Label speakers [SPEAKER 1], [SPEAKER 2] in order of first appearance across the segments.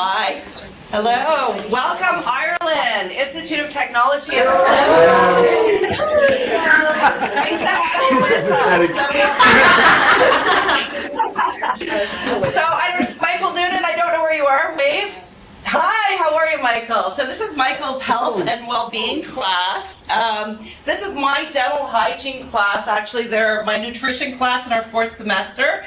[SPEAKER 1] Hi. Hello. Welcome, Ireland. Institute of Technology. Nice to have you with us. So I'm Michael Noonan. I don't know where you are. Wave. Hi, how are you, Michael? So this is Michael's health and well-being class. This is my dental hygiene class. Actually, they're my nutrition class in our 4th semester.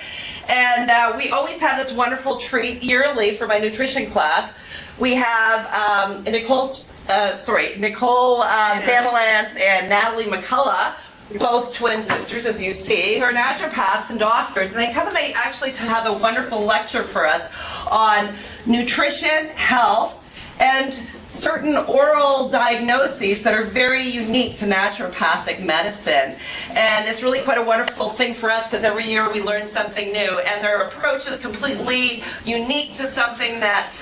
[SPEAKER 1] And we always have this wonderful treat yearly for my nutrition class. We have Nicole Sandilands and Natalie McCullough, both twin sisters, as you see, who are naturopaths and doctors, and they come and they actually have a wonderful lecture for us on nutrition, health, and certain oral diagnoses that are very unique to naturopathic medicine. And it's really quite a wonderful thing for us because every year we learn something new, and their approach is completely unique to something that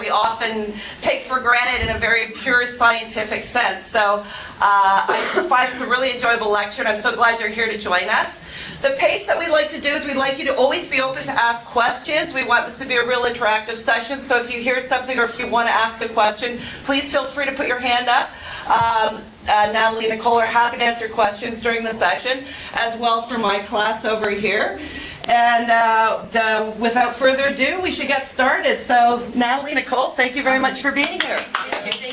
[SPEAKER 1] we often take for granted in a very pure scientific sense. So I find this a really enjoyable lecture, and I'm so glad you're here to join us. The pace that we like to do is we'd like you to always be open to ask questions. We want this to be a real interactive session, so if you hear something or if you want to ask a question, please feel free to put your hand up. Natalie and Nicole are happy to answer questions during the session, as well for my class over here. And without further ado, we should get started. So Natalie, Nicole, thank you very much for being here. Thank you.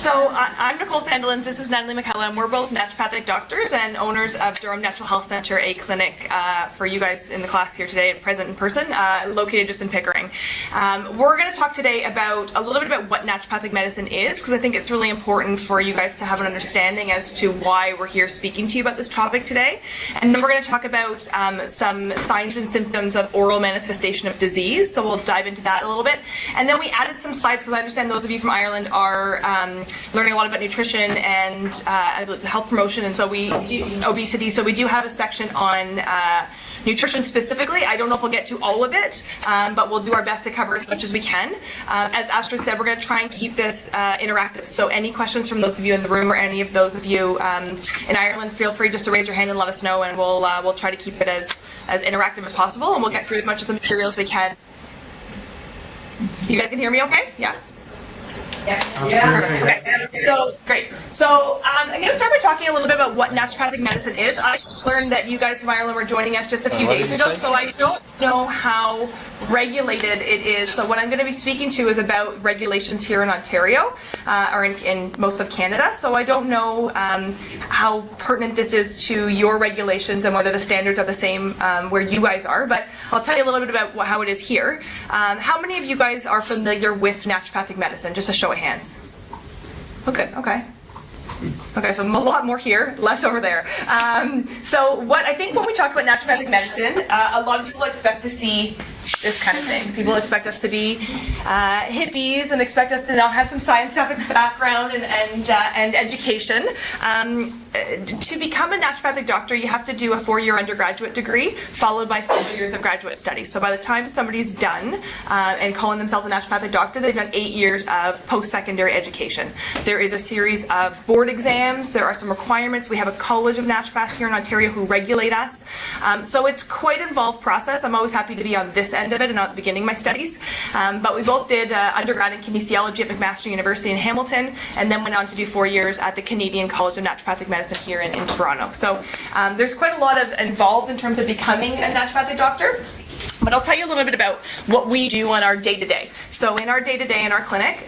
[SPEAKER 2] So I'm Nicole Sandilands, this is Natalie McCullough, and we're both naturopathic doctors and owners of Durham Natural Health Center, a clinic for you guys in the class here today and present in person, located just in Pickering. We're going to talk today about a little bit about what naturopathic medicine is, because I think it's really important for you guys to have an understanding as to why we're here speaking to you about this topic today. And then we're going to talk about some signs and symptoms of oral manifestation of disease, so we'll dive into that a little bit. And then we added some slides, because I understand those of you from Ireland are learning a lot about nutrition and I believe health promotion, and so obesity. So we do have a section on nutrition specifically. I don't know if we'll get to all of it, but we'll do our best to cover as much as we can. As Astra said, we're going to try and keep this interactive. So any questions from those of you in the room or any of those of you in Ireland, feel free just to raise your hand and let us know, and we'll try to keep it as interactive as possible, and we'll get through as much of the material as we can. You guys can hear me okay? Yeah. Yeah. Okay. So great. So I'm going to start by talking a little bit about what naturopathic medicine is. I learned that you guys from Ireland were joining us just a few days ago, so I don't know how regulated it is. So what I'm going to be speaking to is about regulations here in Ontario, or in most of Canada. So I don't know how pertinent this is to your regulations and whether the standards are the same where you guys are. But I'll tell you a little bit about how it is here. How many of you guys are familiar with naturopathic medicine? Just a show of hands. Oh, good. Okay. Okay, so a lot more here, less over there. So I think when we talk about naturopathic medicine, a lot of people expect to see this kind of thing. People expect us to be hippies and expect us to now have some scientific background and education. To become a naturopathic doctor, you have to do a 4-year undergraduate degree followed by 4 years of graduate study. So by the time somebody's done and calling themselves a naturopathic doctor, they've done 8 years of post-secondary education. There is a series of board exams. There are some requirements. We have a college of naturopaths here in Ontario who regulate us. So it's quite an involved process. I'm always happy to be on this end of it and not beginning my studies. But we both did undergrad in kinesiology at McMaster University in Hamilton, and then went on to do 4 years at the Canadian College of Naturopathic Medicine here in Toronto. So there's quite a lot of involved in terms of becoming a naturopathic doctor. But I'll tell you a little bit about what we do on our day-to-day. So in our day-to-day in our clinic,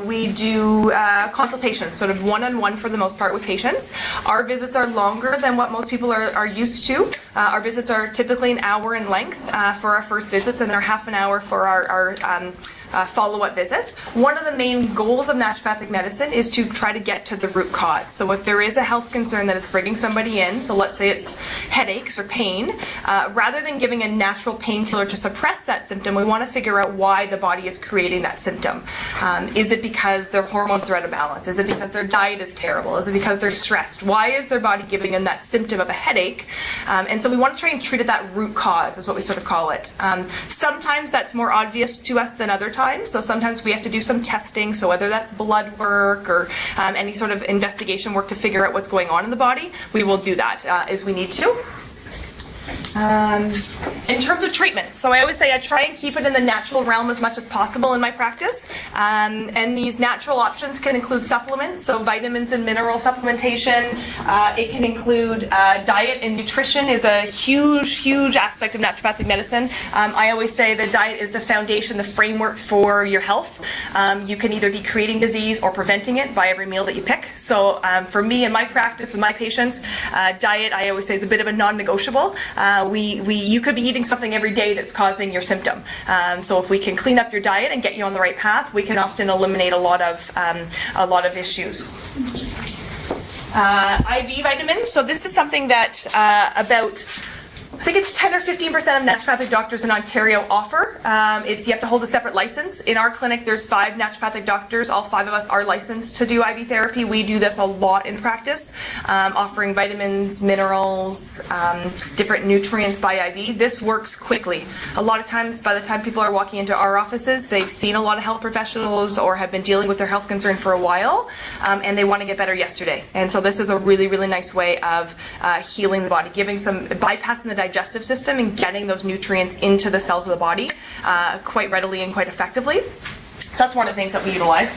[SPEAKER 2] we do consultations, sort of one-on-one for the most part with patients. Our visits are longer than what most people are used to. Our visits are typically an hour in length for our first visits, and they're half an hour for our follow-up visits. One of the main goals of naturopathic medicine is to try to get to the root cause. So if there is a health concern that is bringing somebody in, so let's say it's headaches or pain, rather than giving a natural painkiller to suppress that symptom, we want to figure out why the body is creating that symptom. Is it because their hormones are out of balance? Is it because their diet is terrible? Is it because they're stressed? Why is their body giving them that symptom of a headache? And so we want to try and treat it that root cause, is what we sort of call it. Sometimes that's more obvious to us than other times. So sometimes we have to do some testing, so whether that's blood work or any sort of investigation work to figure out what's going on in the body, we will do that as we need to. In terms of treatments, so I always say I try and keep it in the natural realm as much as possible in my practice. And these natural options can include supplements, so vitamins and mineral supplementation. It can include diet and nutrition is a huge aspect of naturopathic medicine. I always say the diet is the foundation, the framework for your health. You can either be creating disease or preventing it by every meal that you pick. So for me in my practice with my patients, diet I always say is a bit of a non-negotiable. You could be eating something every day that's causing your symptom. So if we can clean up your diet and get you on the right path, we can often eliminate a lot of issues. IV vitamins. So this is something that I think it's 10 or 15% of naturopathic doctors in Ontario offer. You have to hold a separate license. In our clinic, there's 5 naturopathic doctors. All 5 of us are licensed to do IV therapy. We do this a lot in practice, offering vitamins, minerals, different nutrients by IV. This works quickly. A lot of times, by the time people are walking into our offices, they've seen a lot of health professionals or have been dealing with their health concern for a while, and they want to get better yesterday. And so this is a really, really nice way of healing the body, bypassing the digestive system and getting those nutrients into the cells of the body quite readily and quite effectively. So that's one of the things that we utilize.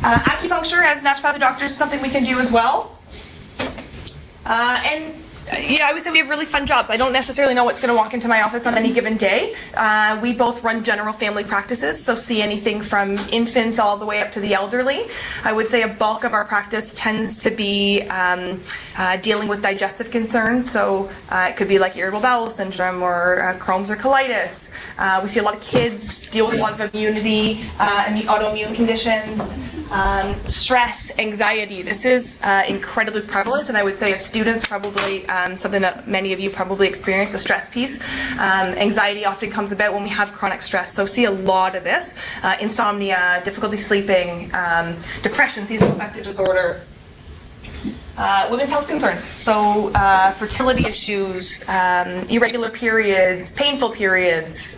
[SPEAKER 2] Acupuncture as naturopathic doctors is something we can do as well. I would say we have really fun jobs. I don't necessarily know what's going to walk into my office on any given day. We both run general family practices, so see anything from infants all the way up to the elderly. I would say a bulk of our practice tends to be dealing with digestive concerns, so it could be like irritable bowel syndrome or Crohn's or colitis. We see a lot of kids deal with a lot of immunity and autoimmune conditions. Stress, anxiety. This is incredibly prevalent, and I would say as students probably something that many of you probably experience, a stress piece. Anxiety often comes about when we have chronic stress, so see a lot of this. Insomnia, difficulty sleeping, depression, seasonal affective disorder. Women's health concerns, so fertility issues, irregular periods, painful periods,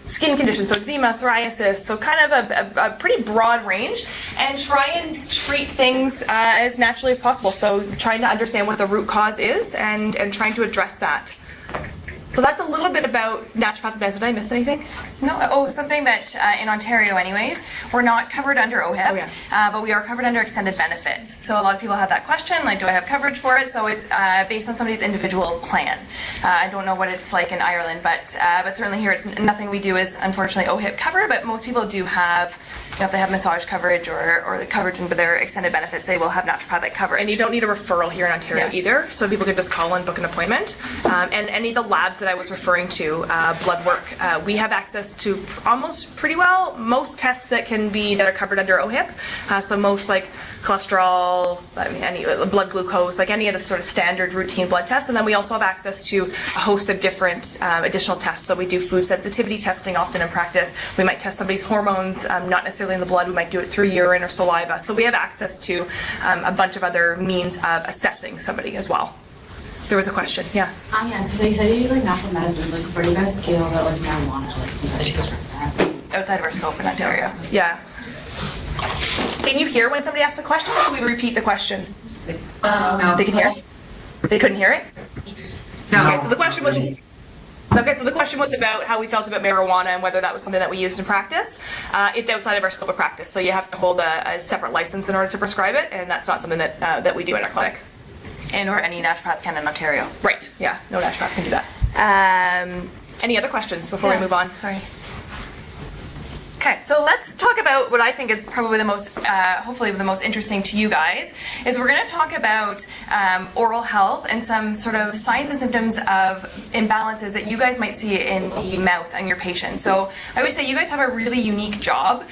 [SPEAKER 2] skin conditions, so eczema, psoriasis, so kind of a pretty broad range, and try and treat things as naturally as possible. So trying to understand what the root cause is and trying to address that. So that's a little bit about naturopathic medicine. Did I miss anything?
[SPEAKER 3] No. Something that in Ontario, anyways, we're not covered under OHIP, but we are covered under extended benefits. So a lot of people have that question, like, do I have coverage for it? So it's based on somebody's individual plan. I don't know what it's like in Ireland, but certainly here, it's nothing we do is unfortunately OHIP cover. But most people do have. If they have massage coverage or the coverage under their extended benefits, they will have naturopathic coverage.
[SPEAKER 2] And you don't need a referral here in Ontario either, so people can just call and book an appointment. And any of the labs that I was referring to, blood work, we have access to almost pretty well most tests that are covered under OHIP. So most like cholesterol, any blood glucose, like any of the sort of standard routine blood tests. And then we also have access to a host of different additional tests. So we do food sensitivity testing often in practice. We might test somebody's hormones, not necessarily in the blood. We might do it through urine or saliva. So we have access to a bunch of other means of assessing somebody as well. There was a question, yeah.
[SPEAKER 4] So you said you use like natural medicines. Like, where do you guys scale that like marijuana? Like, do you guys prescribe that?
[SPEAKER 3] Outside of our scope in Ontario.
[SPEAKER 2] Yeah. Can you hear when somebody asks a question, or should we repeat the question?
[SPEAKER 4] No.
[SPEAKER 2] They can hear it? They couldn't hear it?
[SPEAKER 4] No.
[SPEAKER 2] Okay, so the question was about how we felt about marijuana and whether that was something that we used in practice. It's outside of our scope of practice, so you have to hold a separate license in order to prescribe it, and that's not something that we do in our clinic.
[SPEAKER 3] And or any naturopath can in Ontario.
[SPEAKER 2] Right, yeah, no naturopath can do that. Any other questions before we move on?
[SPEAKER 3] Sorry.
[SPEAKER 2] Okay, so let's talk about what I think is probably the most, hopefully the most interesting to you guys, is we're going to talk about oral health and some sort of signs and symptoms of imbalances that you guys might see in the mouth on your patients. So I always say you guys have a really unique job.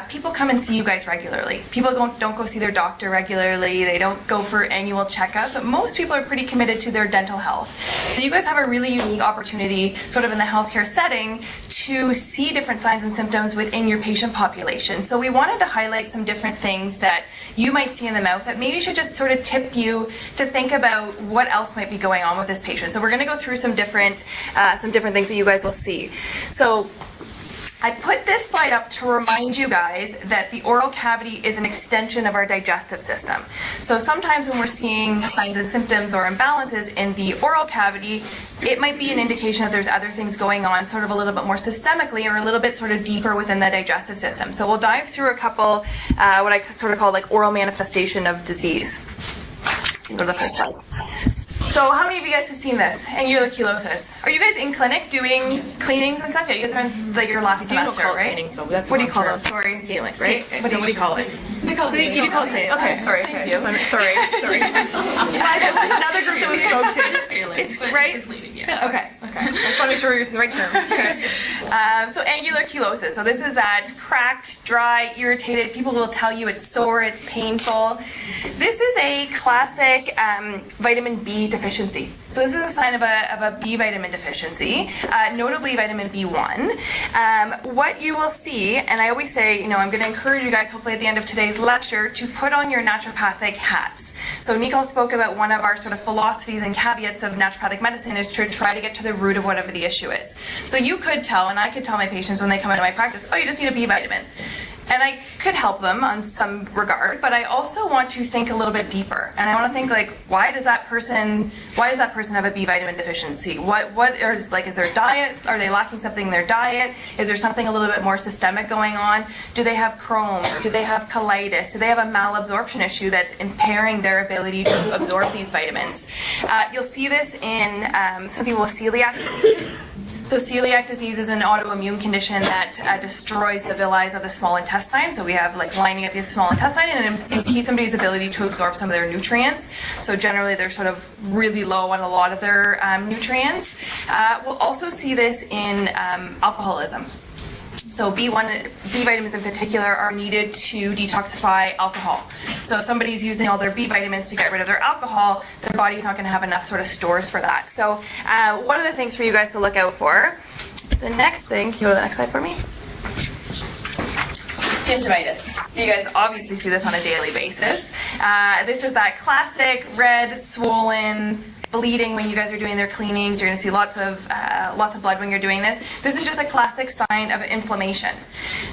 [SPEAKER 2] People come and see you guys regularly. People don't go see their doctor regularly. They don't go for annual checkups, but most people are pretty committed to their dental health. So you guys have a really unique opportunity sort of in the healthcare setting to see different signs and symptoms within your patient population. So we wanted to highlight some different things that you might see in the mouth that maybe should just sort of tip you to think about what else might be going on with this patient. So we're going to go through some different things that you guys will see. So
[SPEAKER 3] I put this slide up to remind you guys that the oral cavity is an extension of our digestive system. So sometimes when we're seeing signs and symptoms or imbalances in the oral cavity, it might be an indication that there's other things going on sort of a little bit more systemically or a little bit sort of deeper within the digestive system. So we'll dive through a couple, what I sort of call like oral manifestation of disease. Go to the first slide. So how many of you guys have seen this? Angular chelosis. Are you guys in clinic doing cleanings and stuff? Yeah, you guys are in like your last semester, right?
[SPEAKER 2] Cleanings, though, that's
[SPEAKER 3] what do you call them? Sorry.
[SPEAKER 2] Scaling, right? What do you call it?
[SPEAKER 4] We call it.
[SPEAKER 2] You call it cleaning. Okay, sorry. Thank you. Sorry. Another group that we spoke to.
[SPEAKER 4] It's scaling.
[SPEAKER 2] It's
[SPEAKER 4] but
[SPEAKER 2] right.
[SPEAKER 4] It's cleaning, yeah.
[SPEAKER 2] Okay. I just want to make sure we're using the right terms. Okay.
[SPEAKER 3] So angular chelosis. So this is that cracked, dry, irritated. People will tell you it's sore, it's painful. This is a classic vitamin B deficiency. So this is a sign of a B vitamin deficiency, notably vitamin B1. What you will see, and I always say, I'm going to encourage you guys, hopefully at the end of today's lecture, to put on your naturopathic hats. So Nicole spoke about one of our sort of philosophies and caveats of naturopathic medicine is to try to get to the root of whatever the issue is. So you could tell, and I could tell my patients when they come into my practice, you just need a B vitamin. And I could help them on some regard, but I also want to think a little bit deeper. And I want to think like, why does that person have a B vitamin deficiency? Is their diet? Are they lacking something in their diet? Is there something a little bit more systemic going on? Do they have Crohn's? Do they have colitis? Do they have a malabsorption issue that's impairing their ability to absorb these vitamins? You'll see this in some people with celiac disease. So celiac disease is an autoimmune condition that destroys the villi of the small intestine. So we have like lining at the small intestine and it impedes somebody's ability to absorb some of their nutrients. So generally they're sort of really low on a lot of their nutrients. We'll also see this in alcoholism. So B vitamins in particular are needed to detoxify alcohol. So if somebody's using all their B vitamins to get rid of their alcohol, their body's not going to have enough sort of stores for that. So one of the things for you guys to look out for. The next thing, can you go to the next slide for me? Gingivitis. You guys obviously see this on a daily basis. This is that classic red, swollen, bleeding when you guys are doing their cleanings. You're going to see lots of blood when you're doing this. This is just a classic sign of inflammation.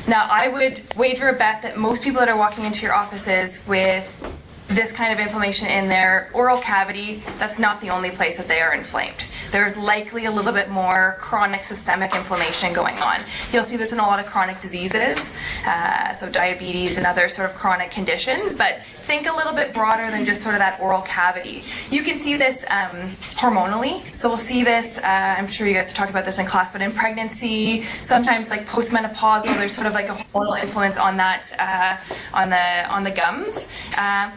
[SPEAKER 3] Now, I would wager a bet that most people that are walking into your offices with this kind of inflammation in their oral cavity, that's not the only place that they are inflamed. There's likely a little bit more chronic systemic inflammation going on. You'll see this in a lot of chronic diseases, so diabetes and other sort of chronic conditions, but think a little bit broader than just sort of that oral cavity. You can see this hormonally, so we'll see this, I'm sure you guys have talked about this in class, but in pregnancy, sometimes like postmenopausal, there's sort of like a hormonal influence on that, on the gums,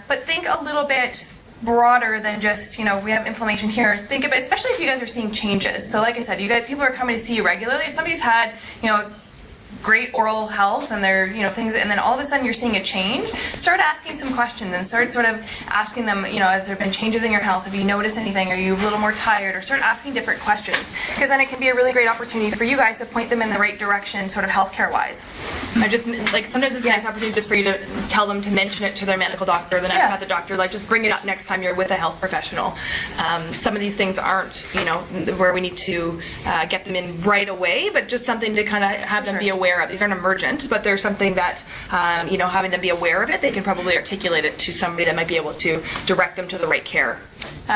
[SPEAKER 3] but think a little bit broader than just, we have inflammation here. Think about, especially if you guys are seeing changes. So like I said, people are coming to see you regularly. If somebody's had, great oral health and they're, things, and then all of a sudden you're seeing a change, start asking some questions and start sort of asking them, has there been changes in your health? Have you noticed anything? Are you a little more tired? Or start asking different questions, because then it can be a really great opportunity for you guys to point them in the right direction, sort of healthcare wise.
[SPEAKER 2] I just sometimes it's a nice opportunity just for you to tell them to mention it to their medical doctor, the naturopathic doctor, just bring it up next time you're with a health professional. Some of these things aren't, where we need to get them in right away, but just something to kind of have them be aware of. These aren't emergent, but there's something that, having them be aware of it, they can probably articulate it to somebody that might be able to direct them to the right care.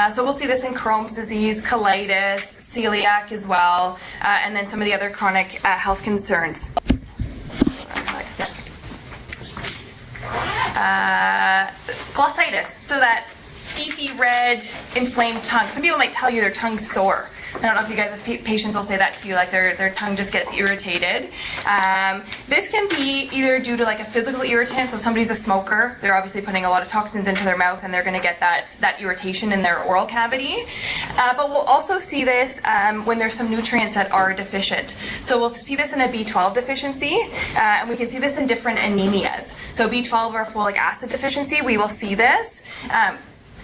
[SPEAKER 3] So we'll see this in Crohn's disease, colitis, celiac as well, and then some of the other chronic health concerns. Glossitis, so that beefy red inflamed tongue. Some people might tell you their tongue's sore. I don't know if you guys have patients will say that to you, like their tongue just gets irritated. This can be either due to like a physical irritant, so somebody's a smoker, they're obviously putting a lot of toxins into their mouth and they're going to get that irritation in their oral cavity. But we'll also see this when there's some nutrients that are deficient. So we'll see this in a B12 deficiency, and we can see this in different anemias. So B12 or folic acid deficiency, we will see this.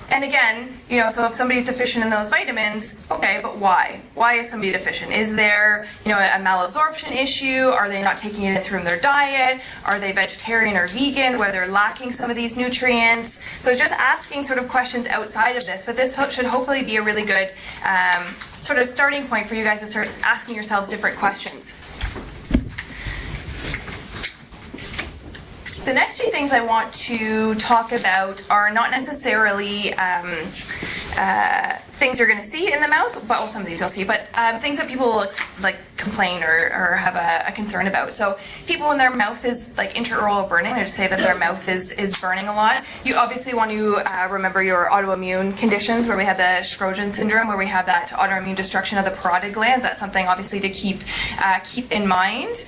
[SPEAKER 3] And again, so if somebody's deficient in those vitamins, okay, but why? Why is somebody deficient? Is there, a malabsorption issue? Are they not taking it in through their diet? Are they vegetarian or vegan where they're lacking some of these nutrients? So just asking sort of questions outside of this, but this should hopefully be a really good sort of starting point for you guys to start asking yourselves different questions. The next two things I want to talk about are not necessarily things you're going to see in the mouth, but well, some of these you'll see, but things that people will complain or have a concern about. So people when their mouth is like intraoral burning, they just say that their mouth is burning a lot. You obviously want to remember your autoimmune conditions where we have the Sjogren syndrome, where we have that autoimmune destruction of the parotid glands. That's something obviously to keep in mind.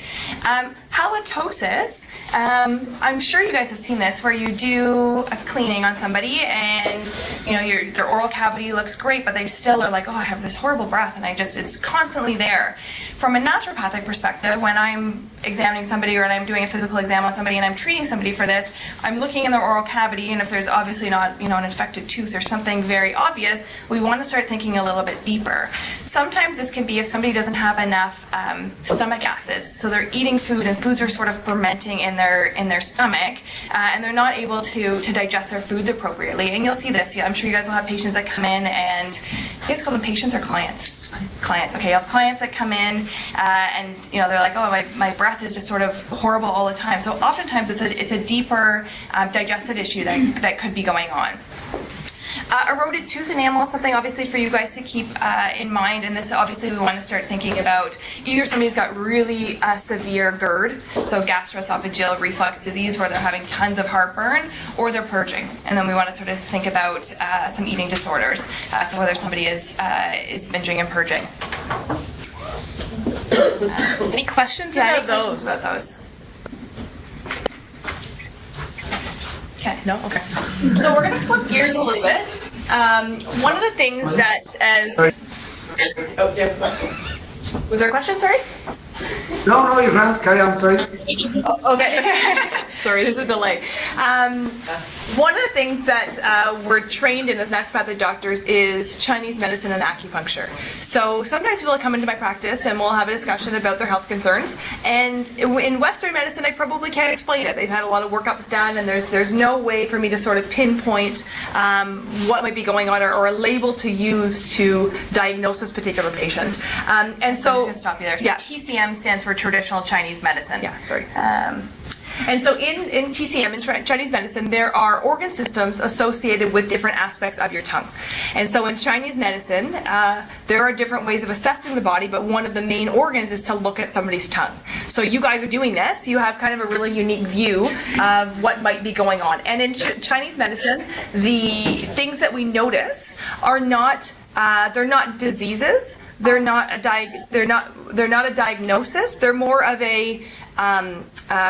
[SPEAKER 3] Halitosis. I'm sure you guys have seen this where you do a cleaning on somebody and their oral cavity looks great, but they still are like, oh, I have this horrible breath, and it's constantly there. From a naturopathic perspective, when I'm examining somebody or when I'm doing a physical exam on somebody and I'm treating somebody for this, I'm looking in their oral cavity, and if there's obviously not an infected tooth or something very obvious, we want to start thinking a little bit deeper. Sometimes this can be if somebody doesn't have enough stomach acids, so they're eating food and foods are sort of fermenting in their stomach, and they're not able to digest their foods appropriately. And you'll see this. I'm sure you guys will have patients that come in, and you guys call them patients or clients? Clients. Okay, you have clients that come in and they're like, oh, my breath is just sort of horrible all the time. So oftentimes it's a deeper digestive issue that could be going on. Eroded tooth enamel is something obviously for you guys to keep in mind, and this obviously we want to start thinking about either somebody's got really severe GERD, so gastroesophageal reflux disease where they're having tons of heartburn, or they're purging, and then we want to sort of think about some eating disorders, so whether somebody is binging and purging. Any questions about those? Okay.
[SPEAKER 2] No? Okay.
[SPEAKER 3] So we're going to flip gears a little bit. One of the things that
[SPEAKER 1] Oh, Jim.
[SPEAKER 3] Was there a question, sorry?
[SPEAKER 5] No, you can't. Carry on, sorry.
[SPEAKER 2] Okay. Sorry, there's a delay. One of the things that we're trained in as naturopathic doctors is Chinese medicine and acupuncture. So sometimes people come into my practice and we'll have a discussion about their health concerns. And in Western medicine, I probably can't explain it. They've had a lot of workups done, and there's no way for me to sort of pinpoint what might be going on or a label to use to diagnose this particular patient. And so
[SPEAKER 3] I'm just going to stop you there. So
[SPEAKER 2] yeah.
[SPEAKER 3] TCM stands for traditional Chinese medicine.
[SPEAKER 2] Yeah, sorry. And so in TCM, in Chinese medicine, there are organ systems associated with different aspects of your tongue. And so in Chinese medicine, there are different ways of assessing the body, but one of the main organs is to look at somebody's tongue. So you guys are doing this. You have kind of a really unique view of what might be going on. And in Chinese medicine, the things that we notice are not they're not diseases. They're not a diagnosis. They're more of a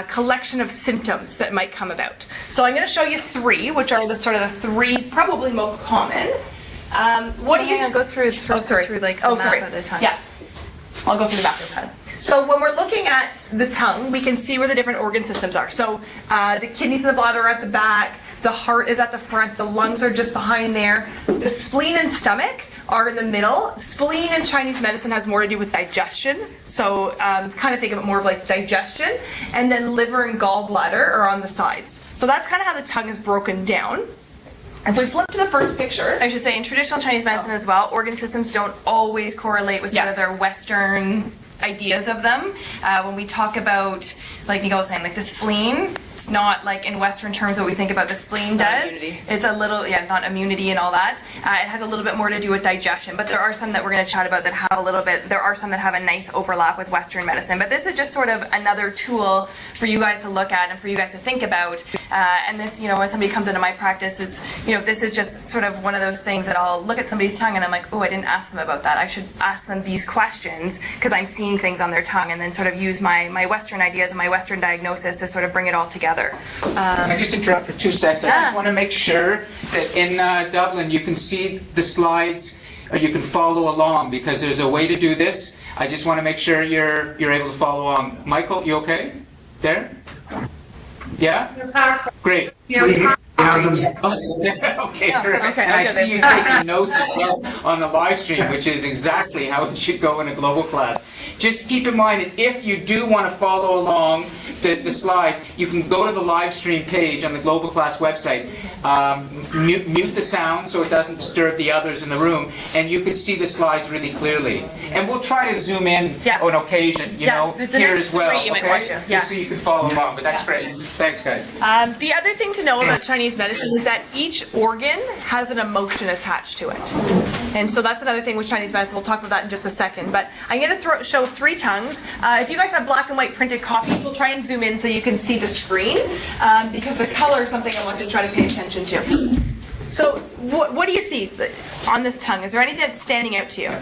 [SPEAKER 2] collection of symptoms that might come about. So I'm going to show you three, which are the three probably most common. What do you
[SPEAKER 3] go through through like the map at a time?
[SPEAKER 2] Yeah, I'll go through the map at a time. So when we're looking at the tongue, we can see where the different organ systems are. So the kidneys and the bladder are at the back. The heart is at the front. The lungs are just behind there. The spleen and stomach are in the middle. Spleen in Chinese medicine has more to do with digestion. So kind of think of it more of like digestion. And then liver and gallbladder are on the sides. So that's kind of how the tongue is broken down. If we flip to the first picture.
[SPEAKER 3] I should say in traditional Chinese medicine as well, organ systems don't always correlate with sort of their Western ideas of them. When we talk about, like Nicole was saying, like the spleen, it's not like in Western terms what we think about the spleen does.
[SPEAKER 2] Immunity.
[SPEAKER 3] It's a little, not immunity and all that. It has a little bit more to do with digestion, but there are some that we're going to chat about that have a little bit, there are some that have a nice overlap with Western medicine. But this is just sort of another tool for you guys to look at and for you guys to think about. And this, when somebody comes into my practice is, this is just sort of one of those things that I'll look at somebody's tongue and I'm like, oh, I didn't ask them about that. I should ask them these questions because I'm seeing things on their tongue, and then sort of use my Western ideas and my Western diagnosis to sort of bring it all together.
[SPEAKER 6] Can I just interrupt for 2 seconds? I just want to make sure that in Dublin you can see the slides, or you can follow along, because there's a way to do this. I just want to make sure you're able to follow along. Michael, you okay? There? Yeah? Great.
[SPEAKER 5] have them.
[SPEAKER 6] Okay, terrific.
[SPEAKER 2] okay,
[SPEAKER 6] And I
[SPEAKER 2] okay,
[SPEAKER 6] see you taking notes as well on the live stream, which is exactly how it should go in a global class. Just keep in mind that if you do want to follow along the slides, you can go to the live stream page on the global class website, mute the sound so it doesn't disturb the others in the room, and you can see the slides really clearly. And we'll try to zoom in on occasion, you know,
[SPEAKER 2] the
[SPEAKER 6] here
[SPEAKER 2] next
[SPEAKER 6] as well,
[SPEAKER 2] three you might want to.
[SPEAKER 6] just so you can follow along. But that's great. Thanks, guys.
[SPEAKER 2] The other thing to know about Chinese medicine is that each organ has an emotion attached to it. And so that's another thing with Chinese medicine. We'll talk about that in just a second. But I'm going to show 3 tongues. If you guys have black and white printed copies, we'll try and zoom in so you can see the screen, because the color is something I want you to try to pay attention to. So what do you see on this tongue? Is there anything that's standing out to you?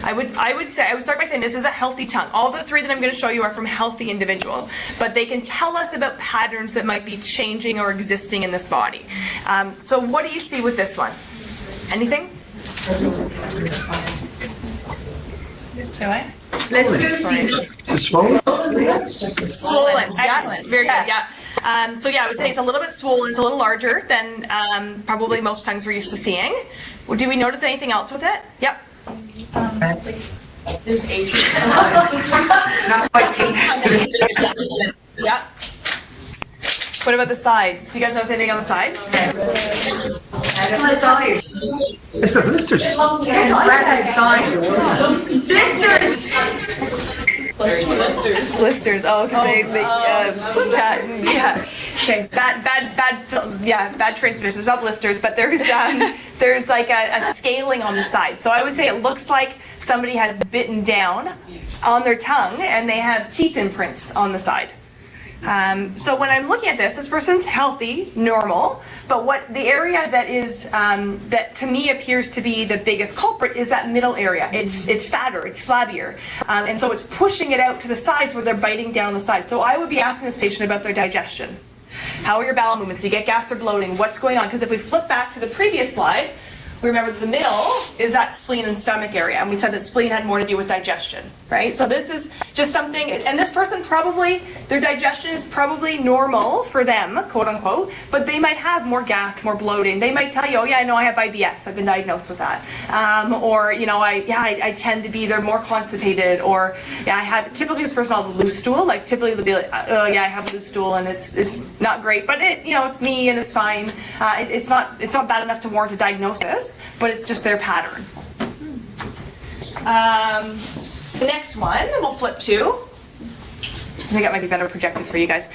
[SPEAKER 2] I would start by saying this is a healthy tongue. All the 3 that I'm going to show you are from healthy individuals, but they can tell us about patterns that might be changing or existing in this body. So what do you see with this one? Anything?
[SPEAKER 3] Do I?
[SPEAKER 5] Is it swollen?
[SPEAKER 2] Swollen.
[SPEAKER 3] Excellent.
[SPEAKER 2] Yeah, very good. Yeah. So yeah, I would say it's a little bit swollen. It's a little larger than probably most tongues we're used to seeing. Do we notice anything else with it? Yep.
[SPEAKER 4] Is age
[SPEAKER 2] Yep. What about the sides? Do you guys notice anything on the sides?
[SPEAKER 5] It's the blisters.
[SPEAKER 2] Blisters. Oh, because yeah. Okay. Bad transmission. There's not blisters, but there's like a scaling on the side. So I would say it looks like somebody has bitten down on their tongue and they have teeth imprints on the side. So when I'm looking at this person's healthy, normal, but what the area that is that to me appears to be the biggest culprit is that middle area. It's fatter, it's flabbier, and so it's pushing it out to the sides where they're biting down on the sides. So I would be asking this patient about their digestion. How are your bowel movements? Do you get gas or bloating? What's going on? Because if we flip back to the previous slide, we remember the middle is that spleen and stomach area, and we said that spleen had more to do with digestion, right? So this is just something, and this person probably, their digestion is probably normal for them, quote unquote, but they might have more gas, more bloating. They might tell you, oh yeah, I know I have IBS, I've been diagnosed with that. Or, you know, I tend to be, they're more constipated, or yeah, typically this person will have a loose stool, like typically they'll be like, oh yeah, I have a loose stool and it's not great, but it's me and it's fine. It's not bad enough to warrant a diagnosis, but it's just their pattern. The next one we'll flip to. I think that might be better projected for you guys.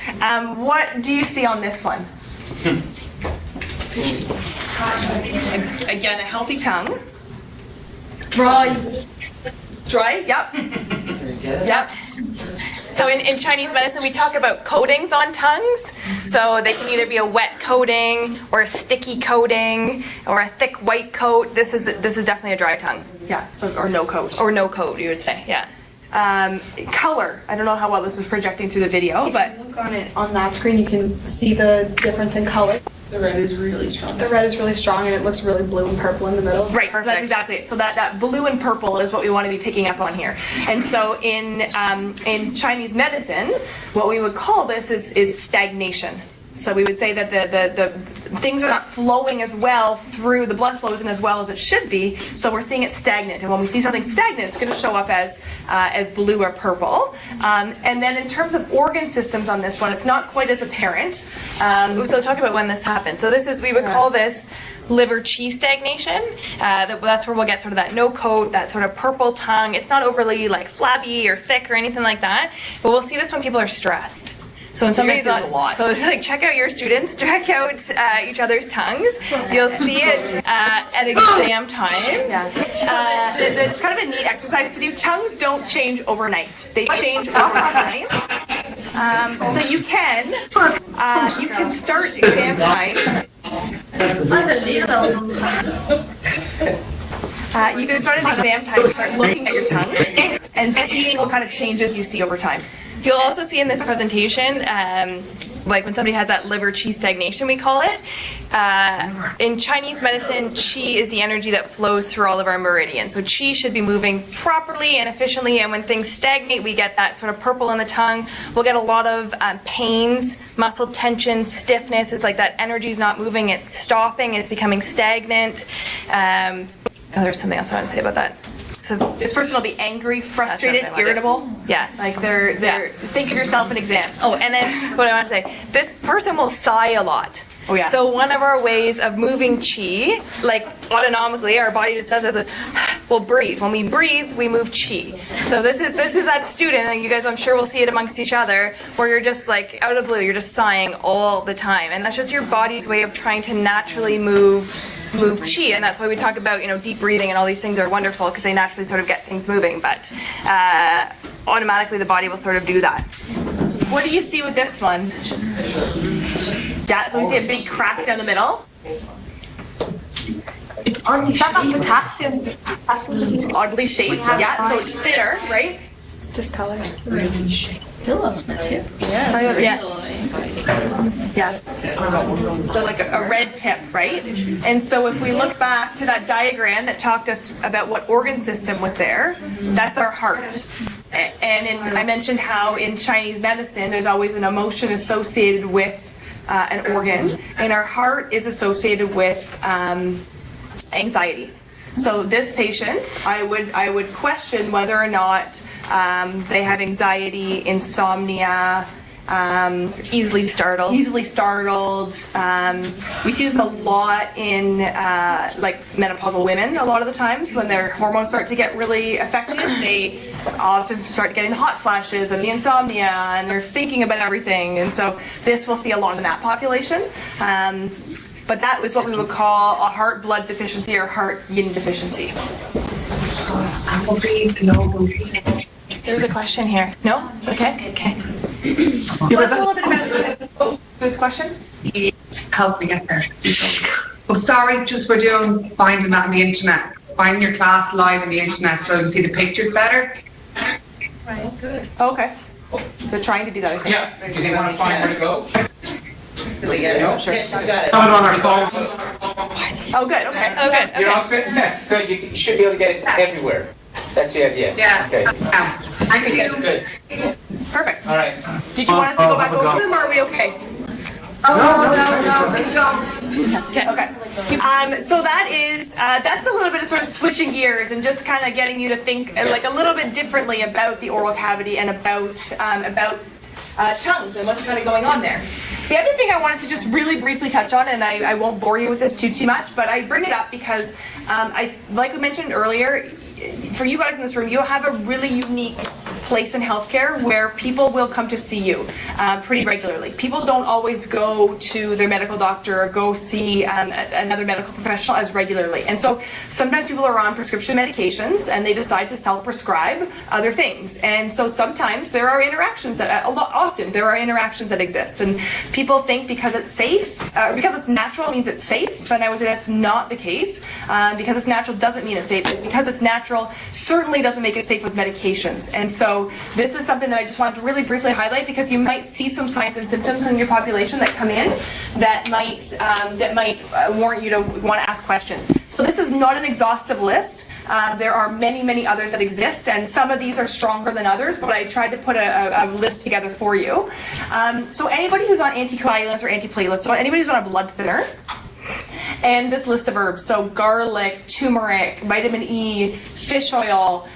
[SPEAKER 2] What do you see on this one? Again, a healthy tongue.
[SPEAKER 4] dry.
[SPEAKER 2] Dry, yep. Yep. So in Chinese medicine, we talk about coatings on tongues. So they can either be a wet coating or a sticky coating or a thick white coat. This is definitely a dry tongue. Yeah. So or no coat. Or no coat, you would say. Yeah. Color. I don't know how well this is projecting through the video, but
[SPEAKER 7] If you look on it on that screen, you can see the difference in color.
[SPEAKER 4] The red is really strong.
[SPEAKER 7] The red is really strong and it looks really blue and purple in the middle.
[SPEAKER 2] right. So that's exactly it. So that blue and purple is what we want to be picking up on here. And so in Chinese medicine, what we would call this is stagnation. So we would say that the things are not flowing as well through, the blood flows in as well as it should be, so we're seeing it stagnant. And when we see something stagnant, it's going to show up as blue or purple. And then in terms of organ systems on this one, it's not quite as apparent. So talk about when this happened. So we would call this liver qi stagnation. That's where we'll get sort of that no coat, that sort of purple tongue. It's not overly like flabby or thick or anything like that, but we'll see this when people are stressed. So when somebody's
[SPEAKER 1] a lot.
[SPEAKER 2] So it's like check out your students, check out each other's tongues. You'll see it at exam time. Yeah. It's kind of a neat exercise to do. Tongues don't change overnight. They change over time. So you can start exam time. You can start at exam time and start looking at your tongue and seeing what kind of changes you see over time. You'll also see in this presentation, like when somebody has that liver qi stagnation, we call it. In Chinese medicine, qi is the energy that flows through all of our meridians. So qi should be moving properly and efficiently, and when things stagnate, we get that sort of purple in the tongue. We'll get a lot of pains, muscle tension, stiffness. It's like that energy's not moving, it's stopping, it's becoming stagnant. There's something else I want to say about that. So this person will be angry, frustrated, irritable. Yeah, like they're think of yourself in exams. Oh, and then what I want to say, this person will sigh a lot. Oh yeah. So one of our ways of moving qi, like autonomically, our body just does this. We'll breathe. When we breathe, we move qi. So this is that student, and you guys, I'm sure, will see it amongst each other, where you're just like out of the blue, you're just sighing all the time, and that's just your body's way of trying to naturally move qi, and that's why we talk about, deep breathing and all these things are wonderful because they naturally sort of get things moving, but automatically the body will sort of do that. What do you see with this one? Yeah, so we see a big crack down the middle.
[SPEAKER 7] It's oddly shaped.
[SPEAKER 2] Oddly shaped, yeah, so it's thinner, right?
[SPEAKER 7] It's discolored.
[SPEAKER 4] Still on the tip.
[SPEAKER 2] Yeah. So like a red tip, right? And so if we look back to that diagram that talked us about what organ system was there, that's our heart. And I mentioned how in Chinese medicine there's always an emotion associated with an organ, and our heart is associated with anxiety. So this patient, I would question whether or not they have anxiety, insomnia, easily startled. We see this a lot in like menopausal women. A lot of the times when their hormones start to get really affected, they often start getting the hot flashes and the insomnia, and they're thinking about everything. And so this we'll see a lot in that population. But that was what we would call a heart blood deficiency or heart yin deficiency. There's a question here. No? Okay. Tell us a little bit about this question.
[SPEAKER 8] Help me get there. Oh, sorry, just we're finding that on the internet. Finding your class live on the internet so you can see the pictures better.
[SPEAKER 2] Right, good. Okay. They're trying to do that, I think.
[SPEAKER 6] Yeah, do they want to find where to go?
[SPEAKER 1] Did we get it?
[SPEAKER 6] No?
[SPEAKER 1] Sure. Yes, you got it.
[SPEAKER 5] On our phone.
[SPEAKER 2] Oh, good. Okay. Okay.
[SPEAKER 6] You're all set? Good, you should be able to get it everywhere. That's the idea.
[SPEAKER 8] Yeah.
[SPEAKER 6] Okay.
[SPEAKER 8] Thank you.
[SPEAKER 6] That's good.
[SPEAKER 2] Perfect.
[SPEAKER 6] All right.
[SPEAKER 2] Did you want us to go back over them, or are we okay?
[SPEAKER 8] No, let's go.
[SPEAKER 2] Okay. So that is that's a little bit of sort of switching gears and just kind of getting you to think like a little bit differently about the oral cavity and about tongues and what's kind of going on there. The other thing I wanted to just really briefly touch on, and I won't bore you with this too much, but I bring it up because like we mentioned earlier, for you guys in this room, you have a really unique place in healthcare where people will come to see you pretty regularly. People don't always go to their medical doctor or go see another medical professional as regularly. And so sometimes people are on prescription medications and they decide to self-prescribe other things. And so sometimes there are interactions often there are interactions that exist. And people think because it's safe, because it's natural means it's safe, and I would say that's not the case. Because it's natural doesn't mean it's safe. Because it's natural certainly doesn't make it safe with medications. And so this is something that I just wanted to really briefly highlight because you might see some signs and symptoms in your population that come in that might warrant you to want to ask questions. So this is not an exhaustive list. There are many, many others that exist, and some of these are stronger than others, but I tried to put a list together for you. So anybody who's on anticoagulants or antiplatelets, so anybody who's on a blood thinner, and this list of herbs, so garlic, turmeric, vitamin E, fish oil,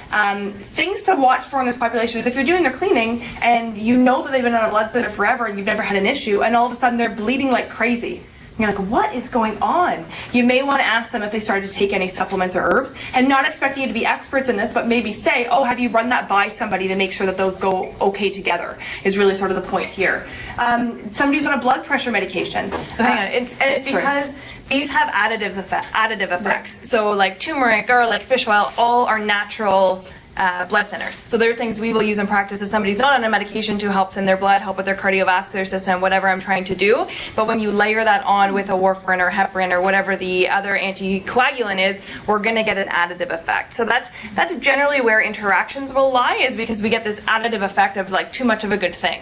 [SPEAKER 2] things to watch for in this population is if you're doing their cleaning and you know that they've been on a blood thinner forever and you've never had an issue, and all of a sudden they're bleeding like crazy. You're like, what is going on? You may want to ask them if they started to take any supplements or herbs, and not expecting you to be experts in this, but maybe say, oh, have you run that by somebody to make sure that those go okay together, is really sort of the point here. Somebody's on a blood pressure medication.
[SPEAKER 3] So hang on, it's because these have additive effects. So like turmeric, garlic, fish oil, all are natural blood thinners. So they're things we will use in practice if somebody's not on a medication to help thin their blood, help with their cardiovascular system, whatever I'm trying to do. But when you layer that on with a warfarin or heparin or whatever the other anticoagulant is, we're going to get an additive effect. So that's generally where interactions will lie, is because we get this additive effect of like too much of a good thing.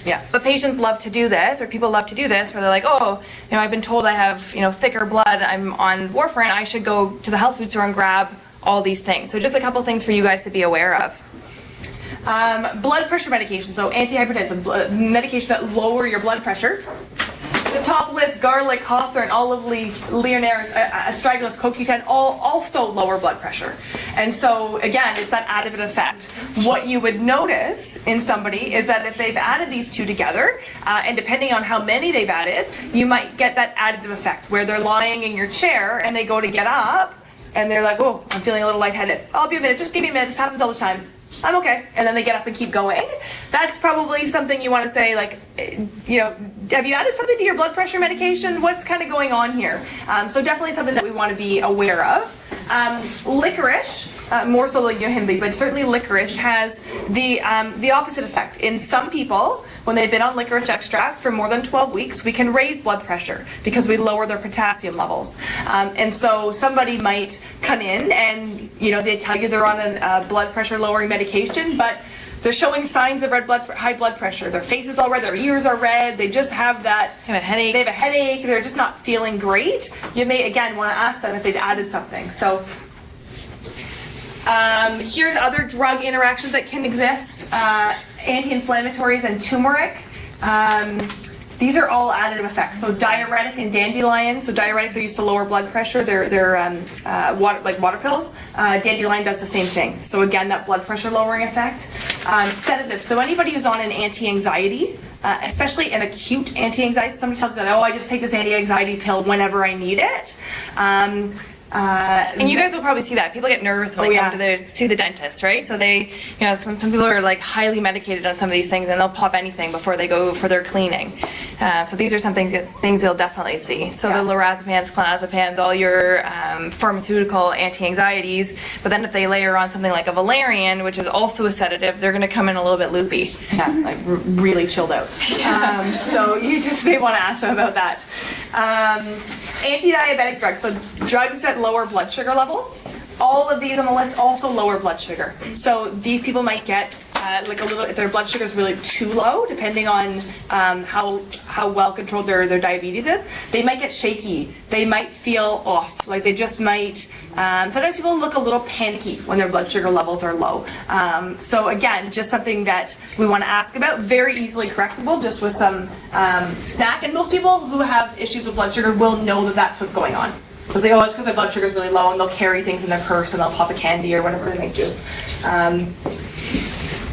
[SPEAKER 2] Yeah.
[SPEAKER 3] But patients love to do this, or people love to do this, where they're like, oh, I've been told I have, thicker blood, I'm on warfarin, I should go to the health food store and grab all these things. So just a couple things for you guys to be aware of.
[SPEAKER 2] Blood pressure medications, so antihypertensive medications that lower your blood pressure. The top list: garlic, hawthorn, olive leaf, leonaris, astragalus, CoQ10, all also lower blood pressure. And so again, it's that additive effect. What you would notice in somebody is that if they've added these two together, and depending on how many they've added, you might get that additive effect where they're lying in your chair and they go to get up and they're like, oh, I'm feeling a little lightheaded. I'll be a minute, just give me a minute, this happens all the time. I'm okay. And then they get up and keep going. That's probably something you want to say, like, have you added something to your blood pressure medication? What's kind of going on here? So definitely something that we want to be aware of. Licorice, more so like yohimbe, but certainly licorice has the opposite effect. In some people, when they've been on licorice extract for more than 12 weeks, we can raise blood pressure because we lower their potassium levels. And so somebody might come in and, they tell you they're on a blood pressure lowering medication, but they're showing signs of high blood pressure. Their face is all red, their ears are red, they just have that.
[SPEAKER 3] They have a headache.
[SPEAKER 2] They have a headache, they're just not feeling great. You may, again, want to ask them if they've added something. So here's other drug interactions that can exist. Anti-inflammatories and turmeric. These are all additive effects. So diuretic and dandelion. So diuretics are used to lower blood pressure. They're water pills. Dandelion does the same thing. So again, that blood pressure lowering effect. Sedatives. So anybody who's on an anti-anxiety, especially an acute anti-anxiety, somebody tells you that, I just take this anti-anxiety pill whenever I need it.
[SPEAKER 3] And you guys will probably see that. People get nervous when they come to see the dentist, right? So they, some people are like highly medicated on some of these things and they'll pop anything before they go for their cleaning. So these are some things you'll definitely see. So the lorazepams, clonazepams, all your pharmaceutical anti-anxieties, but then if they layer on something like a valerian, which is also a sedative, they're going to come in a little bit loopy.
[SPEAKER 2] Yeah, like really chilled out. So you just may want to ask them about that. Anti-diabetic drugs, so drugs that lower blood sugar levels. All of these on the list also lower blood sugar. So these people might get if their blood sugar is really too low, depending on how well controlled their diabetes is, they might get shaky. They might feel off. Like they just might. Sometimes people look a little panicky when their blood sugar levels are low. So again, just something that we want to ask about. Very easily correctable, just with some snack. And most people who have issues with blood sugar will know that that's what's going on. They'll say, it's because my blood sugar is really low, and they'll carry things in their purse and they'll pop a candy or whatever they might do.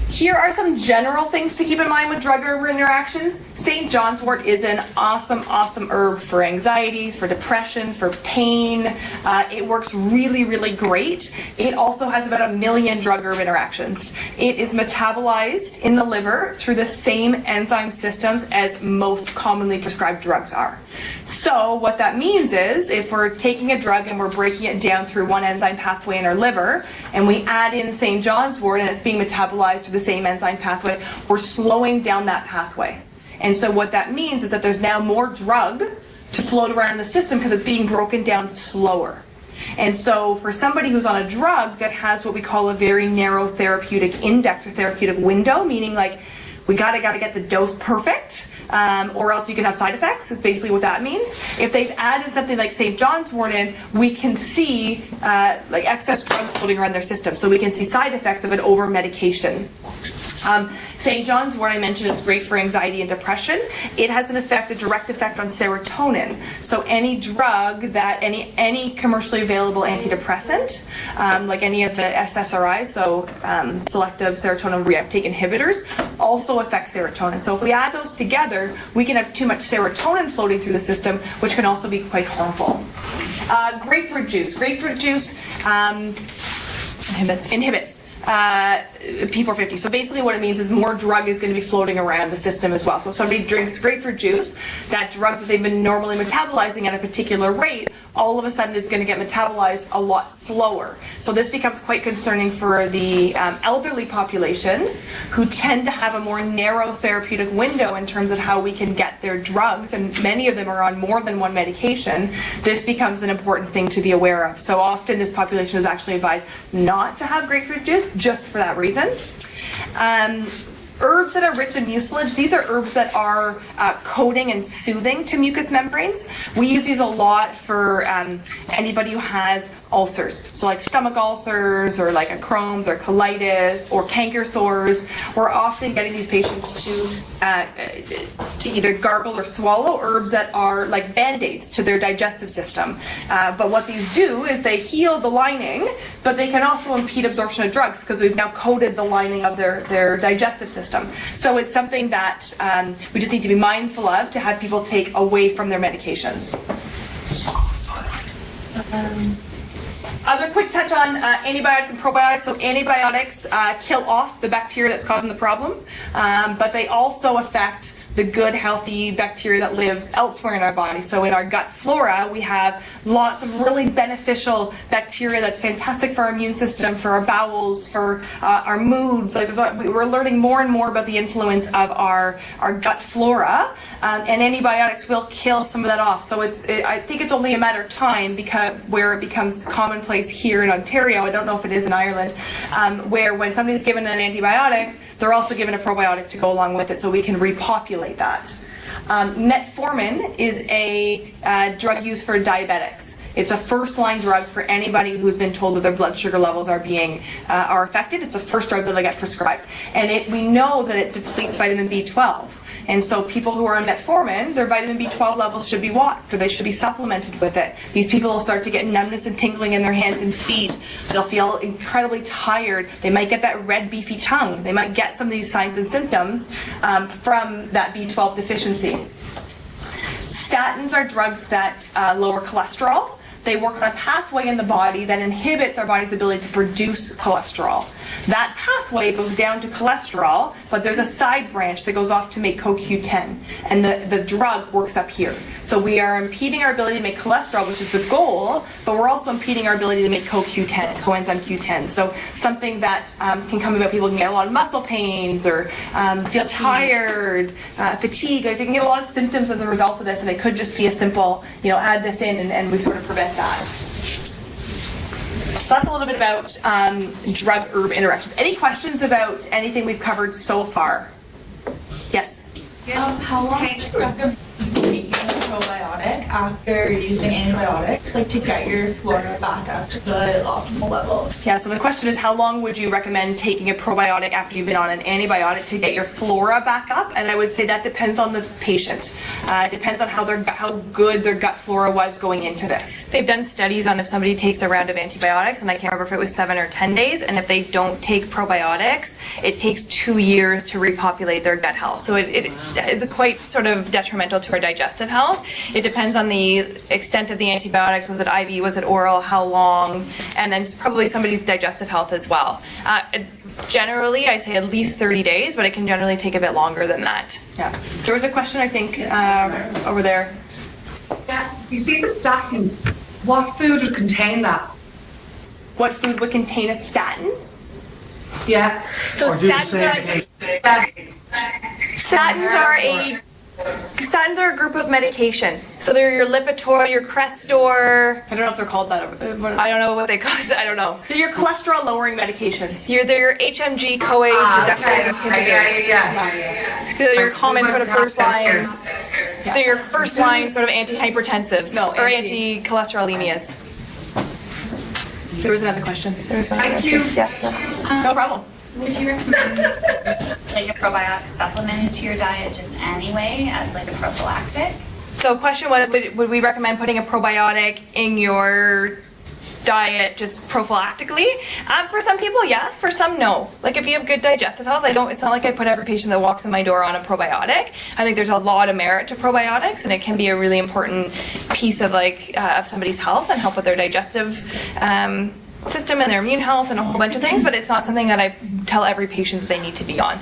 [SPEAKER 2] Here are some general things to keep in mind with drug-herb interactions. St. John's wort is an awesome herb for anxiety, for depression, for pain. It works really, really great. It also has about 1 million drug-herb interactions. It is metabolized in the liver through the same enzyme systems as most commonly prescribed drugs are. So what that means is if we're taking a drug and we're breaking it down through one enzyme pathway in our liver, and we add in St. John's wort and it's being metabolized through the same enzyme pathway, we're slowing down that pathway. And so what that means is that there's now more drug to float around in the system because it's being broken down slower. And so for somebody who's on a drug that has what we call a very narrow therapeutic index or therapeutic window, meaning like we gotta get the dose perfect, or else you can have side effects, is basically what that means. If they've added something like St. John's wort in, we can see like excess drug floating around their system. So we can see side effects of an over-medication. St. John's wort, I mentioned, is great for anxiety and depression. It has a direct effect on serotonin. So any drug that, any commercially available antidepressant, like any of the SSRIs, so selective serotonin reuptake inhibitors, also affect serotonin. So if we add those together, we can have too much serotonin floating through the system, which can also be quite harmful. Grapefruit juice. Grapefruit juice inhibits P450. So basically what it means is more drug is going to be floating around the system as well. So if somebody drinks grapefruit juice, that drug that they've been normally metabolizing at a particular rate, all of a sudden is going to get metabolized a lot slower. So this becomes quite concerning for the elderly population, who tend to have a more narrow therapeutic window in terms of how we can get their drugs, and many of them are on more than one medication. This becomes an important thing to be aware of. So often this population is actually advised not to have grapefruit juice just for that reason. Herbs that are rich in mucilage, these are herbs that are coating and soothing to mucous membranes. We use these a lot for anybody who has ulcers. So like stomach ulcers, or like a Crohn's or colitis or canker sores. We're often getting these patients to either gargle or swallow herbs that are like band-aids to their digestive system. But what these do is they heal the lining, but they can also impede absorption of drugs because we've now coated the lining of their digestive system. So it's something that we just need to be mindful of to have people take away from their medications. Other quick touch on antibiotics and probiotics. So antibiotics kill off the bacteria that's causing the problem, but they also affect the good, healthy bacteria that lives elsewhere in our body. So in our gut flora, we have lots of really beneficial bacteria that's fantastic for our immune system, for our bowels, for our moods. Like we're learning more and more about the influence of our gut flora, and antibiotics will kill some of that off. So I think it's only a matter of time where it becomes commonplace here in Ontario. I don't know if it is in Ireland, where when somebody's given an antibiotic, they're also given a probiotic to go along with it, so we can repopulate that. Metformin is a drug used for diabetics. It's a first-line drug for anybody who's been told that their blood sugar levels are affected. It's the first drug that I get prescribed, and we know that it depletes vitamin B12. And so people who are on metformin, their vitamin B12 levels should be watched, or they should be supplemented with it. These people will start to get numbness and tingling in their hands and feet. They'll feel incredibly tired. They might get that red, beefy tongue. They might get some of these signs and symptoms from that B12 deficiency. Statins are drugs that lower cholesterol. They work on a pathway in the body that inhibits our body's ability to produce cholesterol. That pathway goes down to cholesterol, but there's a side branch that goes off to make CoQ10, and the drug works up here. So we are impeding our ability to make cholesterol, which is the goal, but we're also impeding our ability to make CoQ10, coenzyme Q10. So something that can come about, people can get a lot of muscle pains, or feel tired, fatigue. Like they can get a lot of symptoms as a result of this, and it could just be a simple, add this in and we sort of prevent that. So that's a little bit about drug-herb interactions. Any questions about anything we've covered so far? Yes?
[SPEAKER 4] How long do you recommend taking a probiotic after using antibiotics, like to get your flora back up to the optimal levels?
[SPEAKER 2] Yeah, so the question is, how long would you recommend taking a probiotic after you've been on an antibiotic to get your flora back up? And I would say that depends on the patient. It depends on how good their gut flora was going into this.
[SPEAKER 3] They've done studies on if somebody takes a round of antibiotics, and I can't remember if it was 7 or 10 days, and if they don't take probiotics, it takes 2 years to repopulate their gut health. So it is quite sort of detrimental to our digestive health. It depends on the extent of the antibiotics. Was it IV? Was it oral? How long? And then probably somebody's digestive health as well. Generally, I say at least 30 days, but it can generally take a bit longer than that.
[SPEAKER 2] Yeah. There was a question, I think, over there.
[SPEAKER 8] Yeah, you see the statins. What food would contain that?
[SPEAKER 2] What food would contain a statin?
[SPEAKER 8] Yeah.
[SPEAKER 2] So
[SPEAKER 5] Or do the
[SPEAKER 2] statins
[SPEAKER 5] same
[SPEAKER 8] Yeah.
[SPEAKER 2] Statins are a group of medication. So they're your Lipitor, your Crestor. I don't know if they're called that.
[SPEAKER 3] I don't know what they cost. I don't know.
[SPEAKER 2] They're your cholesterol-lowering medications.
[SPEAKER 3] They're your HMG, CoAs, reductase inhibitors.
[SPEAKER 8] Yeah.
[SPEAKER 3] They're your common sort of first line. They're your first line sort of antihypertensives or anti-cholesterolemias.
[SPEAKER 2] There was another question.
[SPEAKER 8] Thank you.
[SPEAKER 2] No problem.
[SPEAKER 9] Would you recommend like a probiotic supplement into your diet just anyway as like a prophylactic?
[SPEAKER 3] So question was, would we recommend putting a probiotic in your diet just prophylactically? For some people, yes. For some, no. Like if you have good digestive health, it's not like I put every patient that walks in my door on a probiotic. I think there's a lot of merit to probiotics, and it can be a really important piece of of somebody's health and help with their digestive
[SPEAKER 2] system and their immune health and a whole bunch of things, but it's not something that I tell every patient that they need to be on.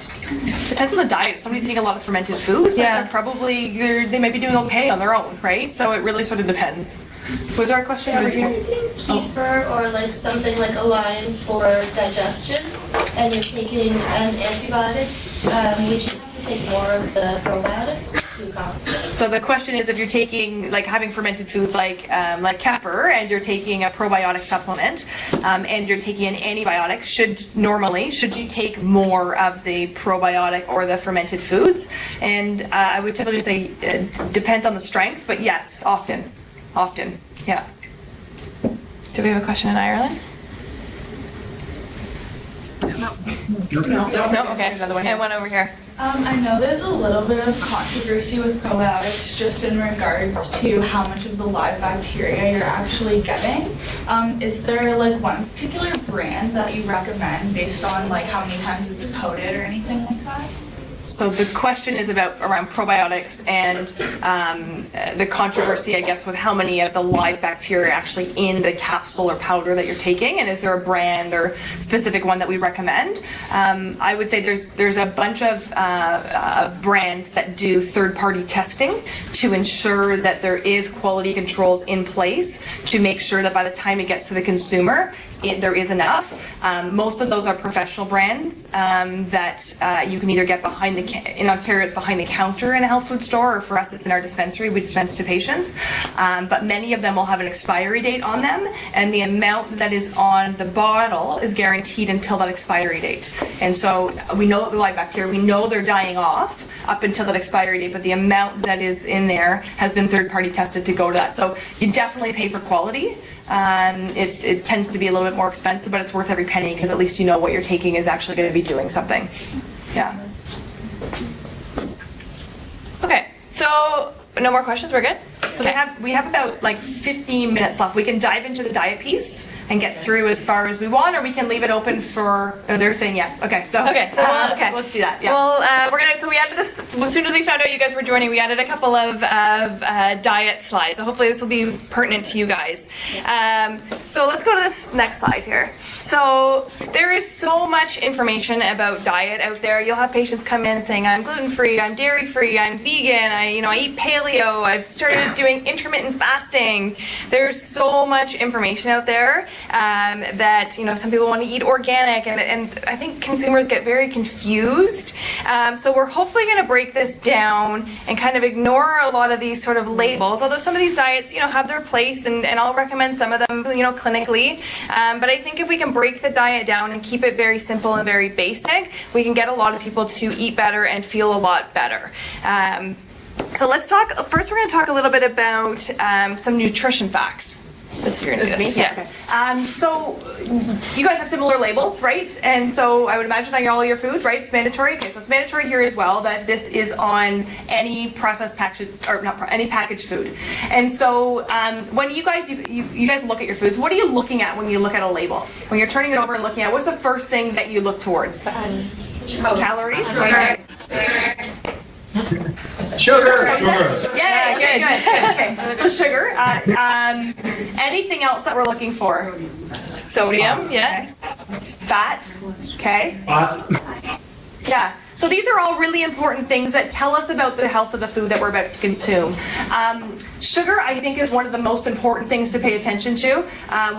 [SPEAKER 2] Depends on the diet. If somebody's eating a lot of fermented foods,
[SPEAKER 3] Yeah.
[SPEAKER 2] they might be doing okay on their own, right? So it really sort of depends. Was there a question over here?
[SPEAKER 10] Kefir or like something like a lime for digestion, and you're taking an antibiotic, would you have to take more of the probiotics to compensate?
[SPEAKER 2] So the question is, if you're taking, like having fermented foods like kefir, and you're taking a probiotic supplement, and you're taking an antibiotic, should you take more of the probiotic or the fermented foods? And I would typically say it depends on the strength, but yes, often, yeah. Do we have a question in Ireland? No. Okay, another one. And one over here.
[SPEAKER 4] I know there's a little bit of controversy with probiotics just in regards to how much of the live bacteria you're actually getting. Is there like one particular brand that you recommend based on like how many times it's coated or anything like that?
[SPEAKER 2] So the question is around probiotics and the controversy, I guess, with how many of the live bacteria are actually in the capsule or powder that you're taking, and is there a brand or specific one that we recommend? I would say there's a bunch of brands that do third-party testing to ensure that there is quality controls in place to make sure that by the time it gets to the consumer, there is enough. Most of those are professional brands that you can either get in Ontario it's behind the counter in a health food store, or for us it's in our dispensary, we dispense to patients. But many of them will have an expiry date on them, and the amount that is on the bottle is guaranteed until that expiry date. And so we know that the live bacteria, we know they're dying off up until that expiry date, but the amount that is in there has been third-party tested to go to that. So you definitely pay for quality. It tends to be a little bit more expensive, but it's worth every penny because at least you know what you're taking is actually going to be doing something. Yeah. Okay, so no more questions? We're good? So we have about like 15 minutes left. We can dive into the diet piece and get through as far as we want, or we can leave it open for. Oh, they're saying yes. Okay, so let's do that. Yeah. Well, we're gonna. So we added this as soon as we found out you guys were joining. We added a couple of diet slides. So hopefully this will be pertinent to you guys. So let's go to this next slide here. So there is so much information about diet out there. You'll have patients come in saying, I'm gluten-free, I'm dairy-free, I'm vegan, I eat paleo, I've started doing intermittent fasting. There's so much information out there that, some people want to eat organic, and I think consumers get very confused. So we're hopefully going to break this down and kind of ignore a lot of these sort of labels, although some of these diets, have their place, and I'll recommend some of them, clinically. But I think if we can break the diet down and keep it very simple and very basic, we can get a lot of people to eat better and feel a lot better. So let's talk, first we're going to talk a little bit about some nutrition facts. This is me? Yeah. Okay. So you guys have similar labels, right? And so I would imagine on all your foods, right? It's mandatory. Okay, so it's mandatory here as well that this is on any processed packaged, or not any packaged food. And so when you guys look at your foods, what are you looking at when you look at a label? When you're turning it over and looking at, what's the first thing that you look towards? Calories. Okay.
[SPEAKER 5] Sugar.
[SPEAKER 2] Yeah, good. Okay, so sugar. Anything else that we're looking for? Sodium, yeah. Fat, okay. Yeah. So these are all really important things that tell us about the health of the food that we're about to consume. Sugar, I think, is one of the most important things to pay attention to.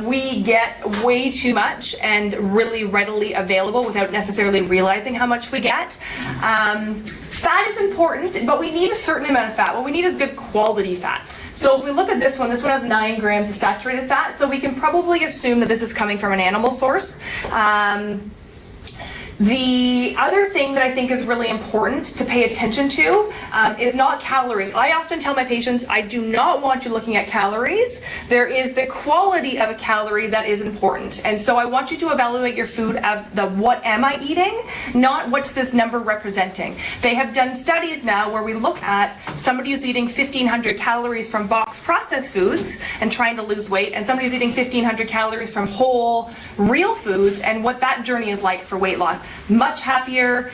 [SPEAKER 2] We get way too much and really readily available without necessarily realizing how much we get. Fat is important, but we need a certain amount of fat. What we need is good quality fat. So if we look at this one has 9 grams of saturated fat, so we can probably assume that this is coming from an animal source. The other thing that I think is really important to pay attention to is not calories. I often tell my patients, I do not want you looking at calories. There is the quality of a calorie that is important. And so I want you to evaluate your food of the what am I eating, not what's this number representing. They have done studies now where we look at somebody who's eating 1,500 calories from box processed foods and trying to lose weight, and somebody who's eating 1,500 calories from whole, real foods, and what that journey is like for weight loss. much happier,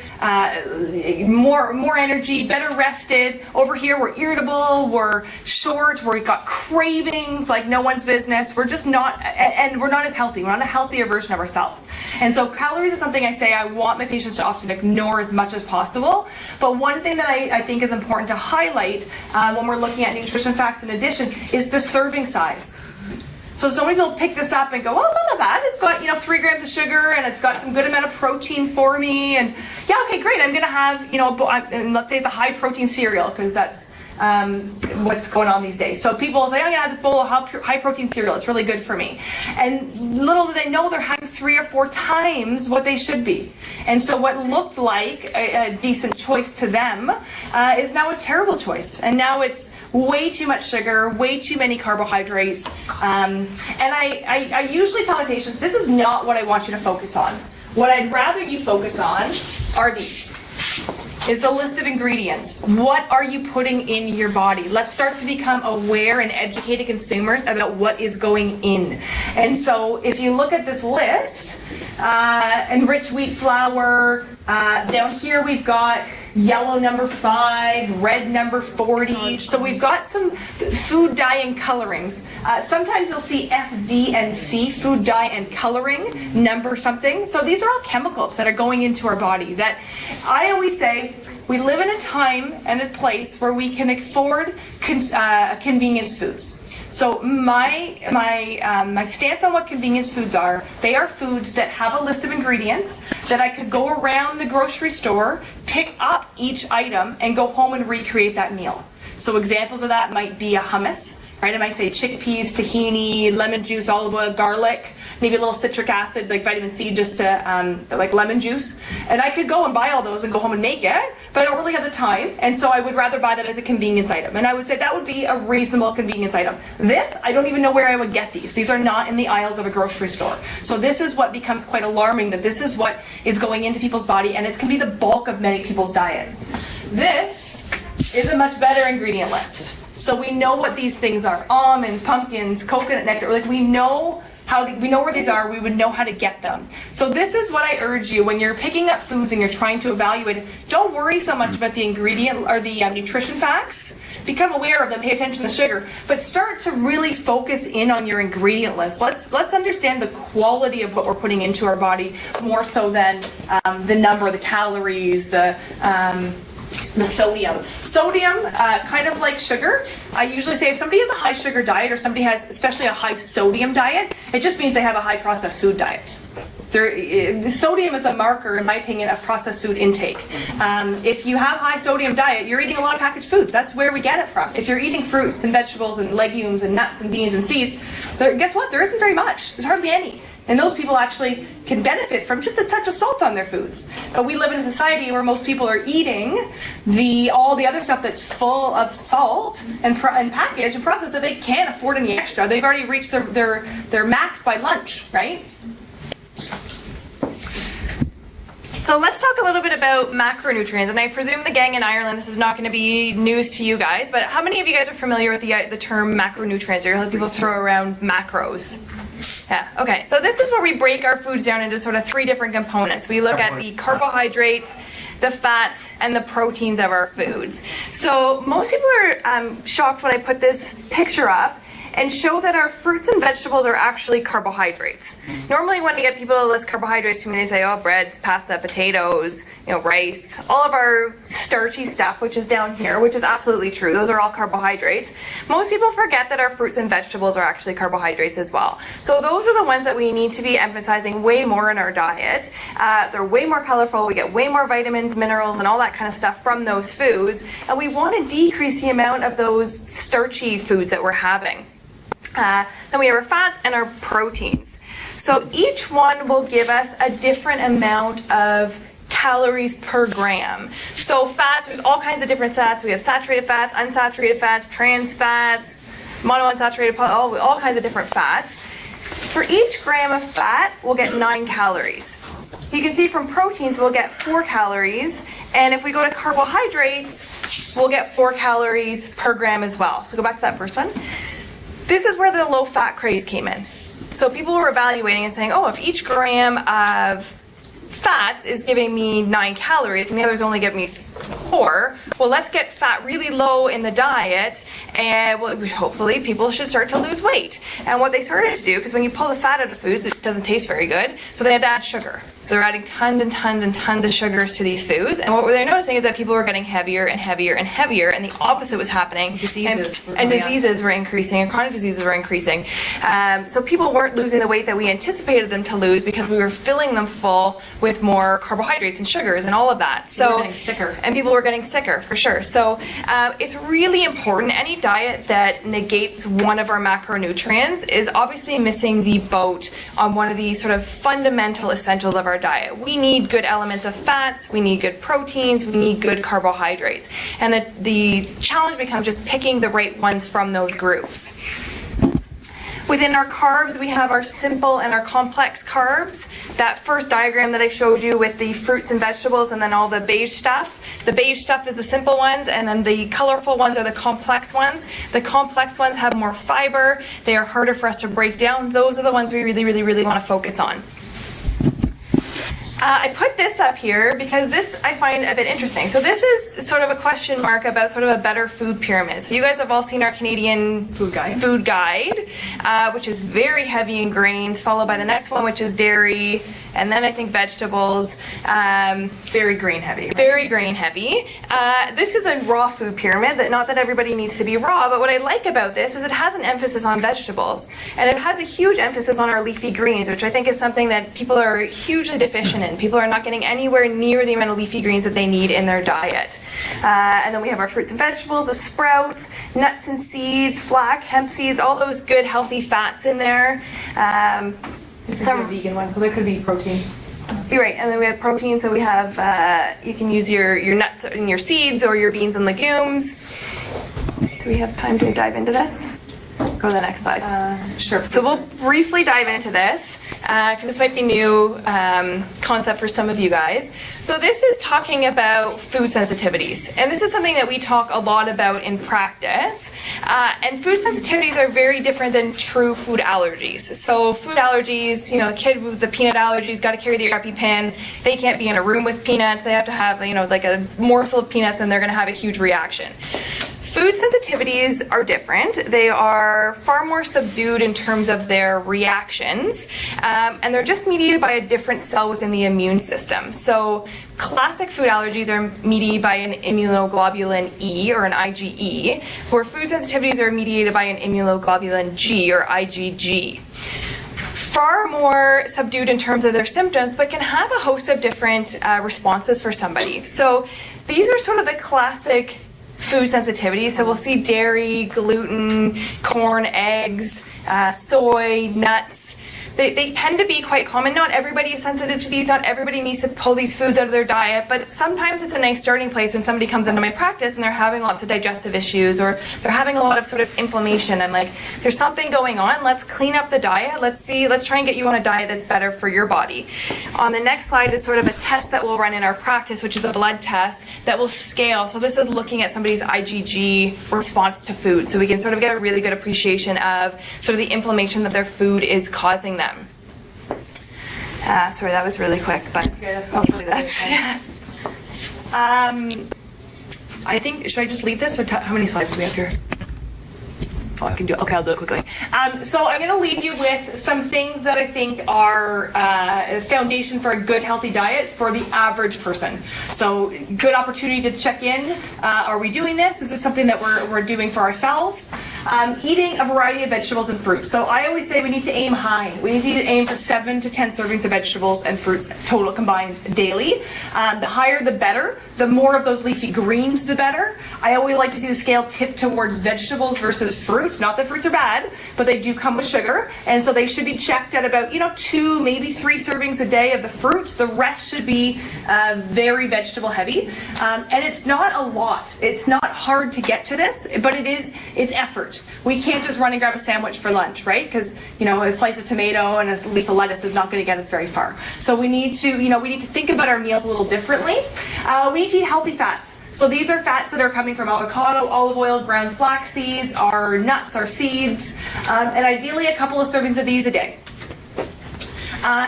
[SPEAKER 2] more energy, better rested. Over here, we're irritable, we're short, we've got cravings like no one's business. We're just not, and we're not as healthy. We're not a healthier version of ourselves. And so calories are something I say I want my patients to often ignore as much as possible. But one thing that I think is important to highlight when we're looking at nutrition facts in addition is the serving size. So many people pick this up and go, well, it's not that bad. It's got, 3 grams of sugar and it's got some good amount of protein for me. And yeah, okay, great. I'm going to have, and let's say it's a high protein cereal because that's what's going on these days. So people say, oh yeah, this bowl of high protein cereal, it's really good for me. And little do they know they're having 3 or 4 times what they should be. And so what looked like a decent choice to them is now a terrible choice. And now it's way too much sugar, way too many carbohydrates. And I usually tell my patients, this is not what I want you to focus on. What I'd rather you focus on are these. Is the list of ingredients. What are you putting in your body? Let's start to become aware and educated consumers about what is going in. And so if you look at this list, enriched wheat flour, down here we've got yellow number 5, red number 40. So we've got some food dye and colorings. Sometimes you'll see F, D, and C, food dye and coloring, number something. So these are all chemicals that are going into our body that I always say, we live in a time and a place where we can afford convenience foods. So my stance on what convenience foods are, they are foods that have a list of ingredients that I could go around the grocery store, pick up each item, and go home and recreate that meal. So examples of that might be a hummus. Right, I might say chickpeas, tahini, lemon juice, olive oil, garlic, maybe a little citric acid like vitamin C, just to like lemon juice. And I could go and buy all those and go home and make it, but I don't really have the time, and so I would rather buy that as a convenience item. And I would say that would be a reasonable convenience item. This, I don't even know where I would get these. These are not in the aisles of a grocery store. So this is what becomes quite alarming, that this is what is going into people's body, and it can be the bulk of many people's diets. This is a much better ingredient list. So we know what these things are: almonds, pumpkins, coconut nectar. Like we know where these are. We would know how to get them. So this is what I urge you when you're picking up foods and you're trying to evaluate it. Don't worry so much about the ingredient or the nutrition facts. Become aware of them. Pay attention to the sugar, but start to really focus in on your ingredient list. Let's understand the quality of what we're putting into our body more so than the number, the calories, the sodium. Sodium, kind of like sugar. I usually say if somebody has a high sugar diet or somebody has especially a high sodium diet, it just means they have a high processed food diet. Sodium is a marker, in my opinion, of processed food intake. If you have high sodium diet, you're eating a lot of packaged foods. That's where we get it from. If you're eating fruits and vegetables and legumes and nuts and beans and seeds, guess what? There isn't very much. There's hardly any. And those people actually can benefit from just a touch of salt on their foods. But we live in a society where most people are eating all the other stuff that's full of salt and packaged and processed, that they can't afford any extra. They've already reached their max by lunch, right?
[SPEAKER 3] So let's talk a little bit about macronutrients, and I presume the gang in Ireland, this is not going to be news to you guys, but how many of you guys are familiar with the term macronutrients, or you hear people throw around macros? Yeah, okay, so this is where we break our foods down into sort of 3 different components. We look at the carbohydrates, the fats, and the proteins of our foods. So most people are shocked when I put this picture up and show that our fruits and vegetables are actually carbohydrates. Normally when I get people to list carbohydrates to me, they say, oh, breads, pasta, potatoes, rice, all of our starchy stuff, which is down here, which is absolutely true. Those are all carbohydrates. Most people forget that our fruits and vegetables are actually carbohydrates as well. So those are the ones that we need to be emphasizing way more in our diet. They're way more colorful. We get way more vitamins, minerals, and all that kind of stuff from those foods. And we want to decrease the amount of those starchy foods that we're having. Then we have our fats and our proteins. So each one will give us a different amount of calories per gram. So fats, there's all kinds of different fats. We have saturated fats, unsaturated fats, trans fats, monounsaturated, all kinds of different fats. For each gram of fat, we'll get 9 calories. You can see from proteins, we'll get 4 calories. And if we go to carbohydrates, we'll get 4 calories per gram as well. So go back to that first one. This is where the low-fat craze came in. So people were evaluating and saying, oh, if each gram of fats is giving me 9 calories and the others only give me 4. Well, let's get fat really low in the diet, and hopefully people should start to lose weight. And what they started to do, because when you pull the fat out of foods, it doesn't taste very good, so they had to add sugar. So they're adding tons and tons and tons of sugars to these foods, and what they're noticing is that people were getting heavier and heavier and heavier, and the opposite was happening. Diseases were increasing, and chronic diseases were increasing. So people weren't losing the weight that we anticipated them to lose because we were filling them full with more carbohydrates and sugars and all of that. So
[SPEAKER 2] getting sicker.
[SPEAKER 3] And people were getting sicker, for sure. So it's really important. Any diet that negates one of our macronutrients is obviously missing the boat on one of the sort of fundamental essentials of our diet. We need good elements of fats, we need good proteins, we need good carbohydrates. And the challenge becomes just picking the right ones from those groups. Within our carbs, we have our simple and our complex carbs. That first diagram that I showed you with the fruits and vegetables and then all the beige stuff. The beige stuff is the simple ones, and then the colorful ones are the complex ones. The complex ones have more fiber. They are harder for us to break down. Those are the ones we really, really, really want to focus on. I put this up here because this I find a bit interesting. So this is sort of a question mark about sort of a better food pyramid. So you guys have all seen our Canadian food guide, which is very heavy in grains, followed by the next one, which is dairy, and then I think vegetables.
[SPEAKER 2] Very grain heavy.
[SPEAKER 3] Very grain heavy. This is a raw food pyramid. Not that everybody needs to be raw, but what I like about this is it has an emphasis on vegetables, and it has a huge emphasis on our leafy greens, which I think is something that people are hugely deficient in. People are not getting anywhere near the amount of leafy greens that they need in their diet. And then we have our fruits and vegetables, the sprouts, nuts and seeds, flax, hemp seeds, all those good healthy fats in there.
[SPEAKER 2] This is a vegan one, so there could be protein.
[SPEAKER 3] You're right, and then we have protein, so we have, you can use your nuts and your seeds or your beans and legumes. Do we have time to dive into this? Go to the next slide.
[SPEAKER 2] Sure.
[SPEAKER 3] So we'll briefly dive into this, because this might be new concept for some of you guys. So this is talking about food sensitivities, and this is something that we talk a lot about in practice. And food sensitivities are very different than true food allergies. So food allergies, a kid with the peanut allergies got to carry the EpiPen. They can't be in a room with peanuts. They have to have, like a morsel of peanuts, and they're going to have a huge reaction. Food sensitivities are different. They are far more subdued in terms of their reactions, and they're just mediated by a different cell within the immune system. So classic food allergies are mediated by an immunoglobulin E or an IgE, where food sensitivities are mediated by an immunoglobulin G or IgG. Far more subdued in terms of their symptoms, but can have a host of different responses for somebody. So these are sort of the classic food sensitivities. So we'll see dairy, gluten, corn, eggs, soy, nuts. They tend to be quite common. Not everybody is sensitive to these. Not everybody needs to pull these foods out of their diet, but sometimes it's a nice starting place when somebody comes into my practice and they're having lots of digestive issues or they're having a lot of sort of inflammation. I'm like, there's something going on. Let's clean up the diet. Let's try and get you on a diet that's better for your body. On the next slide is sort of a test that we'll run in our practice, which is a blood test that will scale. So this is looking at somebody's IgG response to food. So we can sort of get a really good appreciation of sort of the inflammation that their food is causing them. Sorry, that was really quick, but hopefully that's...
[SPEAKER 2] I think, should I just leave this, or how many slides do we have here? Oh, I can do it. Okay, I'll do it quickly. So I'm going to leave you with some things that I think are a foundation for a good, healthy diet for the average person. So good opportunity to check in. Are we doing this? Is this something that we're doing for ourselves? Eating a variety of vegetables and fruits. So I always say we need to aim high. We need to aim for 7 to 10 servings of vegetables and fruits total combined daily. The higher the better. The more of those leafy greens, the better. I always like to see the scale tip towards vegetables versus fruits. Not that fruits are bad, but they do come with sugar, and so they should be checked at about 2, maybe 3 servings a day of the fruits. The rest should be very vegetable heavy, and it's not a lot. It's not hard to get to this, but it's effort. We can't just run and grab a sandwich for lunch, right? Because a slice of tomato and a leaf of lettuce is not going to get us very far. So we need to think about our meals a little differently. We need to eat healthy fats. So these are fats that are coming from avocado, olive oil, ground flax seeds, our nuts, our seeds, and ideally a couple of servings of these a day.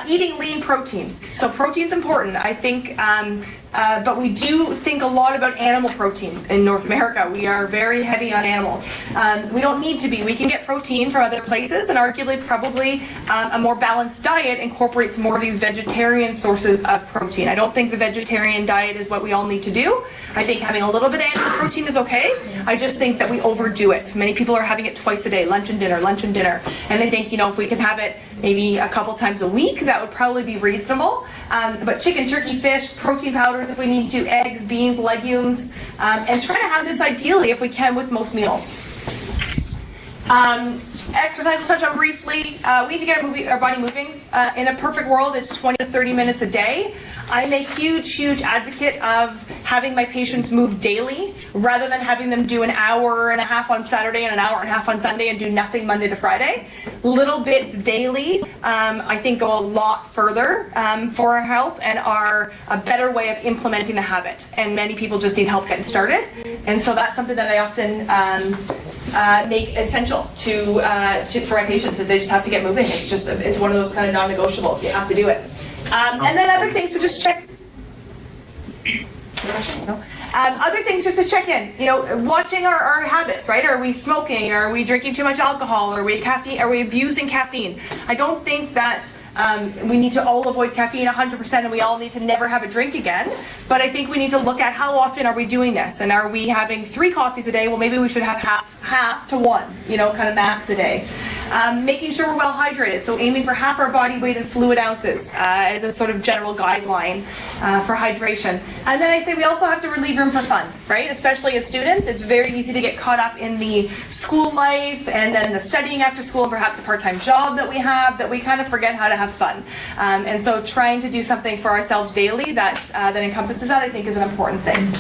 [SPEAKER 2] Eating lean protein. So protein's important. I think, but we do think a lot about animal protein in North America. We are very heavy on animals. We don't need to be. We can get protein from other places, and arguably probably a more balanced diet incorporates more of these vegetarian sources of protein. I don't think the vegetarian diet is what we all need to do. I think having a little bit of animal protein is okay. I just think that we overdo it. Many people are having it twice a day, lunch and dinner, lunch and dinner. And I think, if we can have it maybe a couple times a week, that would probably be reasonable. But chicken, turkey, fish, protein powders if we need to, eggs, beans, legumes, and try to have this ideally, if we can, with most meals. Exercise we'll touch on briefly. We need to get our body moving. In a perfect world, it's 20 to 30 minutes a day. I'm a huge advocate of having my patients move daily rather than having them do an hour and a half on Saturday and an hour and a half on Sunday and do nothing Monday to Friday. Little bits daily, I think, go a lot further for our health and are a better way of implementing the habit. And many people just need help getting started. And so that's something that I often make essential for my patients. If they just have to get moving, it's one of those kind of non-negotiables. You have to do it. And then other things to just check. No. Other things just to check in. Watching our habits, right? Are we smoking? Are we drinking too much alcohol? Are we abusing caffeine? I don't think that we need to all avoid caffeine 100% and we all need to never have a drink again. But I think we need to look at how often are we doing this, and are we having 3 coffees a day? Well, maybe we should have half to 1, kind of max a day. Making sure we're well hydrated, so aiming for half our body weight in fluid ounces as a sort of general guideline for hydration. And then I say we also have to relieve room for fun, right? Especially as students, it's very easy to get caught up in the school life and then the studying after school and perhaps a part-time job that we have, that we kind of forget how to have fun. And so trying to do something for ourselves daily that encompasses that, I think, is an important thing.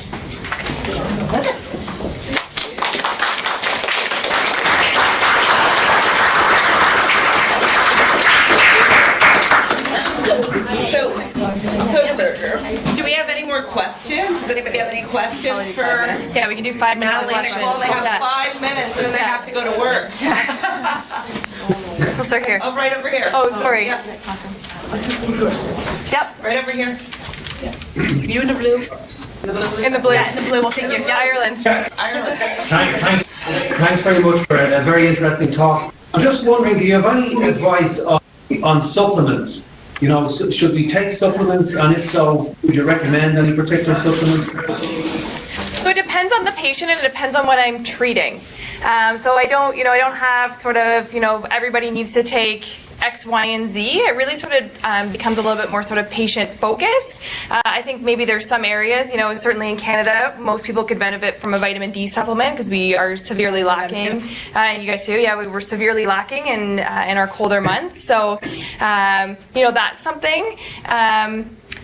[SPEAKER 1] So, do we have any more questions? Does anybody have any questions for?
[SPEAKER 2] Yeah, we can do 5 minutes of questions.
[SPEAKER 1] Well, they have 5 minutes and then they have to go to work.
[SPEAKER 2] We'll start here.
[SPEAKER 1] Oh, right over here.
[SPEAKER 2] Oh, sorry.
[SPEAKER 1] Yeah.
[SPEAKER 2] Yep.
[SPEAKER 1] Right over here.
[SPEAKER 7] You in the blue?
[SPEAKER 2] In the blue. Yeah, in the blue. Well, thank you. Yeah, Ireland.
[SPEAKER 1] Ireland.
[SPEAKER 5] Thanks very much for a very interesting talk. I'm just wondering, do you have any advice on supplements? Should we take supplements, and if so, would you recommend any particular supplements?
[SPEAKER 3] So it depends on the patient and it depends on what I'm treating. So I don't have sort of, everybody needs to take X, Y, and Z. It really sort of becomes a little bit more sort of patient focused. I think maybe there's some areas, certainly in Canada, most people could benefit from a vitamin D supplement because we are severely lacking. You guys too? Yeah, we were severely lacking in our colder months. So, that's something.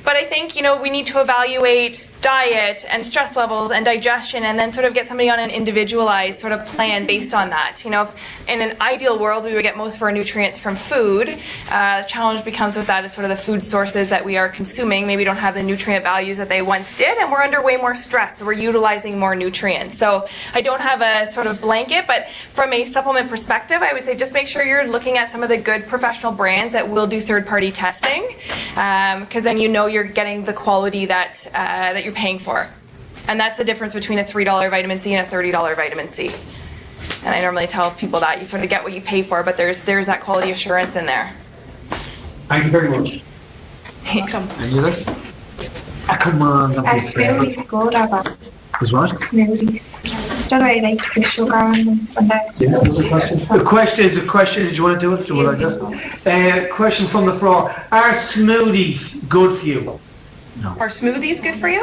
[SPEAKER 3] But I think, we need to evaluate diet and stress levels and digestion and then sort of get somebody on an individualized sort of plan based on that. If in an ideal world, we would get most of our nutrients from food. The challenge becomes with that is sort of the food sources that we are consuming maybe don't have the nutrient values that they once did, and we're under way more stress, so we're utilizing more nutrients. So I don't have a sort of blanket, but from a supplement perspective, I would say just make sure you're looking at some of the good professional brands that will do third-party testing, because then you're getting the quality that you're paying for. And that's the difference between a $3 vitamin C and a $30 vitamin C. And I normally tell people that you sort of get what you pay for, but there's that quality assurance in there.
[SPEAKER 5] Thank you very much.
[SPEAKER 3] Thanks.
[SPEAKER 5] Come on.
[SPEAKER 11] Are smoothies good or bad?
[SPEAKER 5] Is what?
[SPEAKER 11] Smoothies. Don't I like the sugar on them?
[SPEAKER 5] Yeah, there's a question. The question is a question. Did you want to do it? Do you like that? Question from the floor. Are smoothies good for you? No.
[SPEAKER 2] Are smoothies good for you?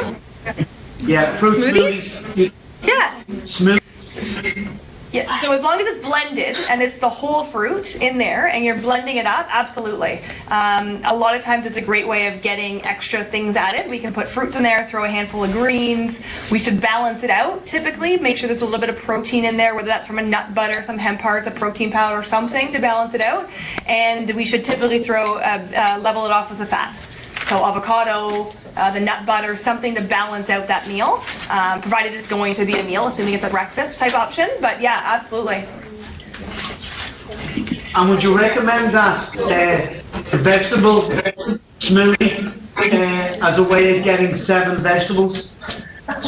[SPEAKER 5] Yeah, fruit smoothies.
[SPEAKER 2] Yeah.
[SPEAKER 5] Smoothies.
[SPEAKER 2] Yeah, so as long as it's blended and it's the whole fruit in there and you're blending it up, absolutely. A lot of times it's a great way of getting extra things added. We can put fruits in there, throw a handful of greens. We should balance it out typically, make sure there's a little bit of protein in there, whether that's from a nut butter, some hemp parts, a protein powder or something to balance it out. And we should typically level it off with the fat. So avocado, the nut butter, something to balance out that meal, provided it's going to be a meal, assuming it's a breakfast type option. But yeah, absolutely.
[SPEAKER 5] And would you recommend that the vegetable smoothie as a way of getting 7 vegetables?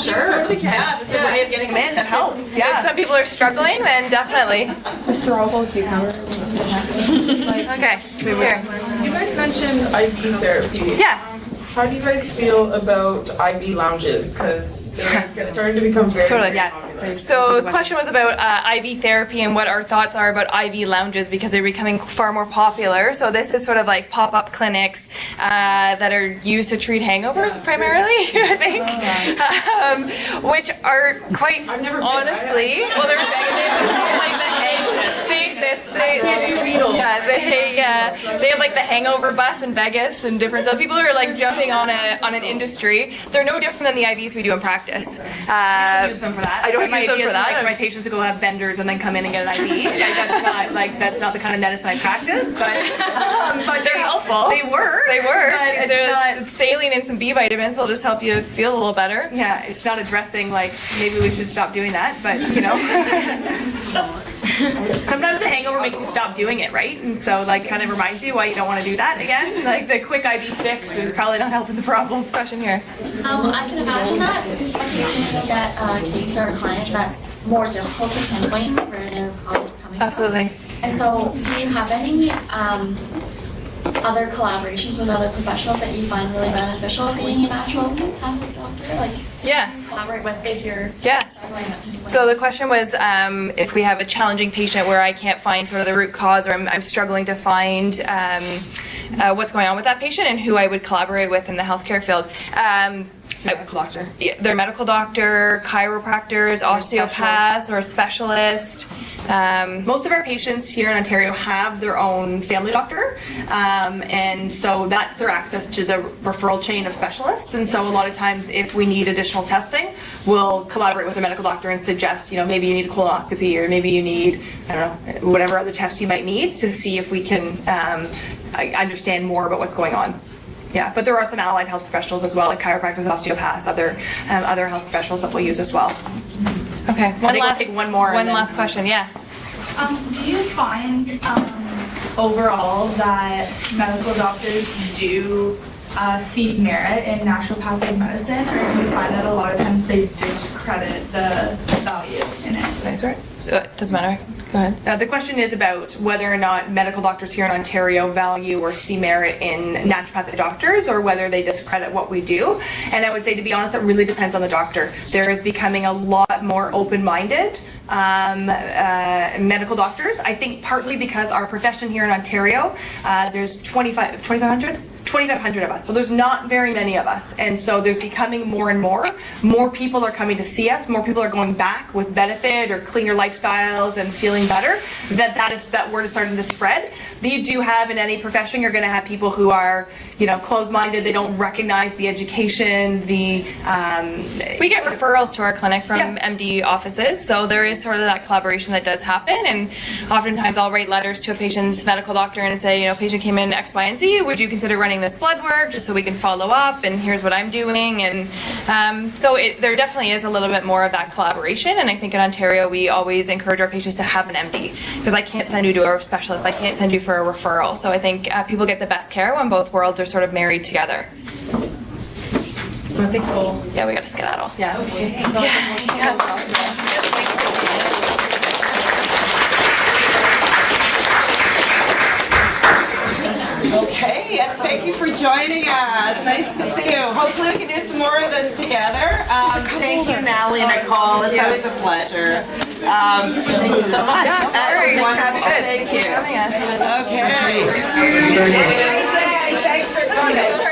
[SPEAKER 2] Sure. Totally can. Yeah, it's a way of getting them in. That helps. Yeah. If some people are struggling, then definitely.
[SPEAKER 7] Just throw a whole cucumber.
[SPEAKER 2] Okay. Here.
[SPEAKER 12] You guys mentioned IV therapy.
[SPEAKER 2] Yeah.
[SPEAKER 12] How do you guys feel about IV lounges? Because they're starting to become very
[SPEAKER 2] Totally, yes. So the question was about IV therapy and what our thoughts are about IV lounges because they're becoming far more popular. So this is sort of like pop-up clinics that are used to treat hangovers primarily, I think, which are quite honestly, well, they're like the they have like the hangover bus in Vegas and different. So people are like jumping on an industry. They're no different than the IVs we do in practice. Use them for that. I don't use them for that. Like my patients to go have benders and then come in and get an IV. That's not the kind of medicine I practice. But they're helpful. They work. But it's saline and some B vitamins will just help you feel a little better. Yeah, it's not addressing like maybe we should stop doing that. But you know. Sometimes the hangover makes you stop doing it, right? And so, like, kind of reminds you why you don't want to do that again. Like, the quick IV fix is probably not helping the problem. Question here.
[SPEAKER 10] I can imagine that patients that case or a client that's more difficult to pinpoint where their problem is coming
[SPEAKER 2] Absolutely.
[SPEAKER 10] from. And so, do you have any other collaborations with other professionals that you find really beneficial being a naturopathic doctor? Like, collaborate with if you're struggling with.
[SPEAKER 3] So the question was if we have a challenging patient where I can't find sort of the root cause, or I'm struggling to find what's going on with that patient, and who I would collaborate with in the healthcare field.
[SPEAKER 2] Medical doctor.
[SPEAKER 3] Their medical doctor, chiropractors, osteopaths, or a specialist.
[SPEAKER 2] Most of our patients here in Ontario have their own family doctor, and so that's their access to the referral chain of specialists. And so a lot of times, if we need additional testing, we'll collaborate with a medical doctor and suggest, you know, maybe you need a colonoscopy, or maybe you need, I don't know, whatever other test you might need to see if we can understand more about what's going on. Yeah, but there are some allied health professionals as well, like chiropractors, osteopaths, other health professionals that we'll use as well.
[SPEAKER 3] Okay,
[SPEAKER 2] one last question. Yeah.
[SPEAKER 4] Do you find overall that medical doctors do see merit in naturopathic medicine, or do you find that a lot of times they discredit the value in it?
[SPEAKER 3] That's right. So it doesn't matter. Go ahead.
[SPEAKER 2] The question is about whether or not medical doctors here in Ontario value or see merit in naturopathic doctors, or whether they discredit what we do. And I would say, to be honest, it really depends on the doctor. There is becoming a lot more open-minded medical doctors. I think partly because our profession here in Ontario, there's 2,500 of us. So there's not very many of us. And so there's becoming more and more. More people are coming to see us. More people are going back with benefit or cleaner lifestyles and feeling better. That word is starting to spread. You do have, in any profession, you're going to have people who are, you know, closed-minded. They don't recognize the education, we
[SPEAKER 3] get referrals to our clinic from MD offices, so there is sort of that collaboration that does happen. And oftentimes I'll write letters to a patient's medical doctor and say, you know, patient came in X, Y, and Z. Would you consider running this blood work just so we can follow up, and here's what I'm doing. And so there definitely is a little bit more of that collaboration. And I think in Ontario we always encourage our patients to have an MD, because I can't send you to a specialist, I can't send you for a referral. So I think people get the best care when both worlds are sort of married together.
[SPEAKER 2] So I think
[SPEAKER 3] we got to skedaddle.
[SPEAKER 2] Yeah. Okay. Okay, and thank you for joining us. Nice to see you. Hopefully we can do some more of this together. Thank you, Natalie and Nicole. It's always a pleasure. Thank you so much. Everyone, thank you. Okay. Thanks for coming.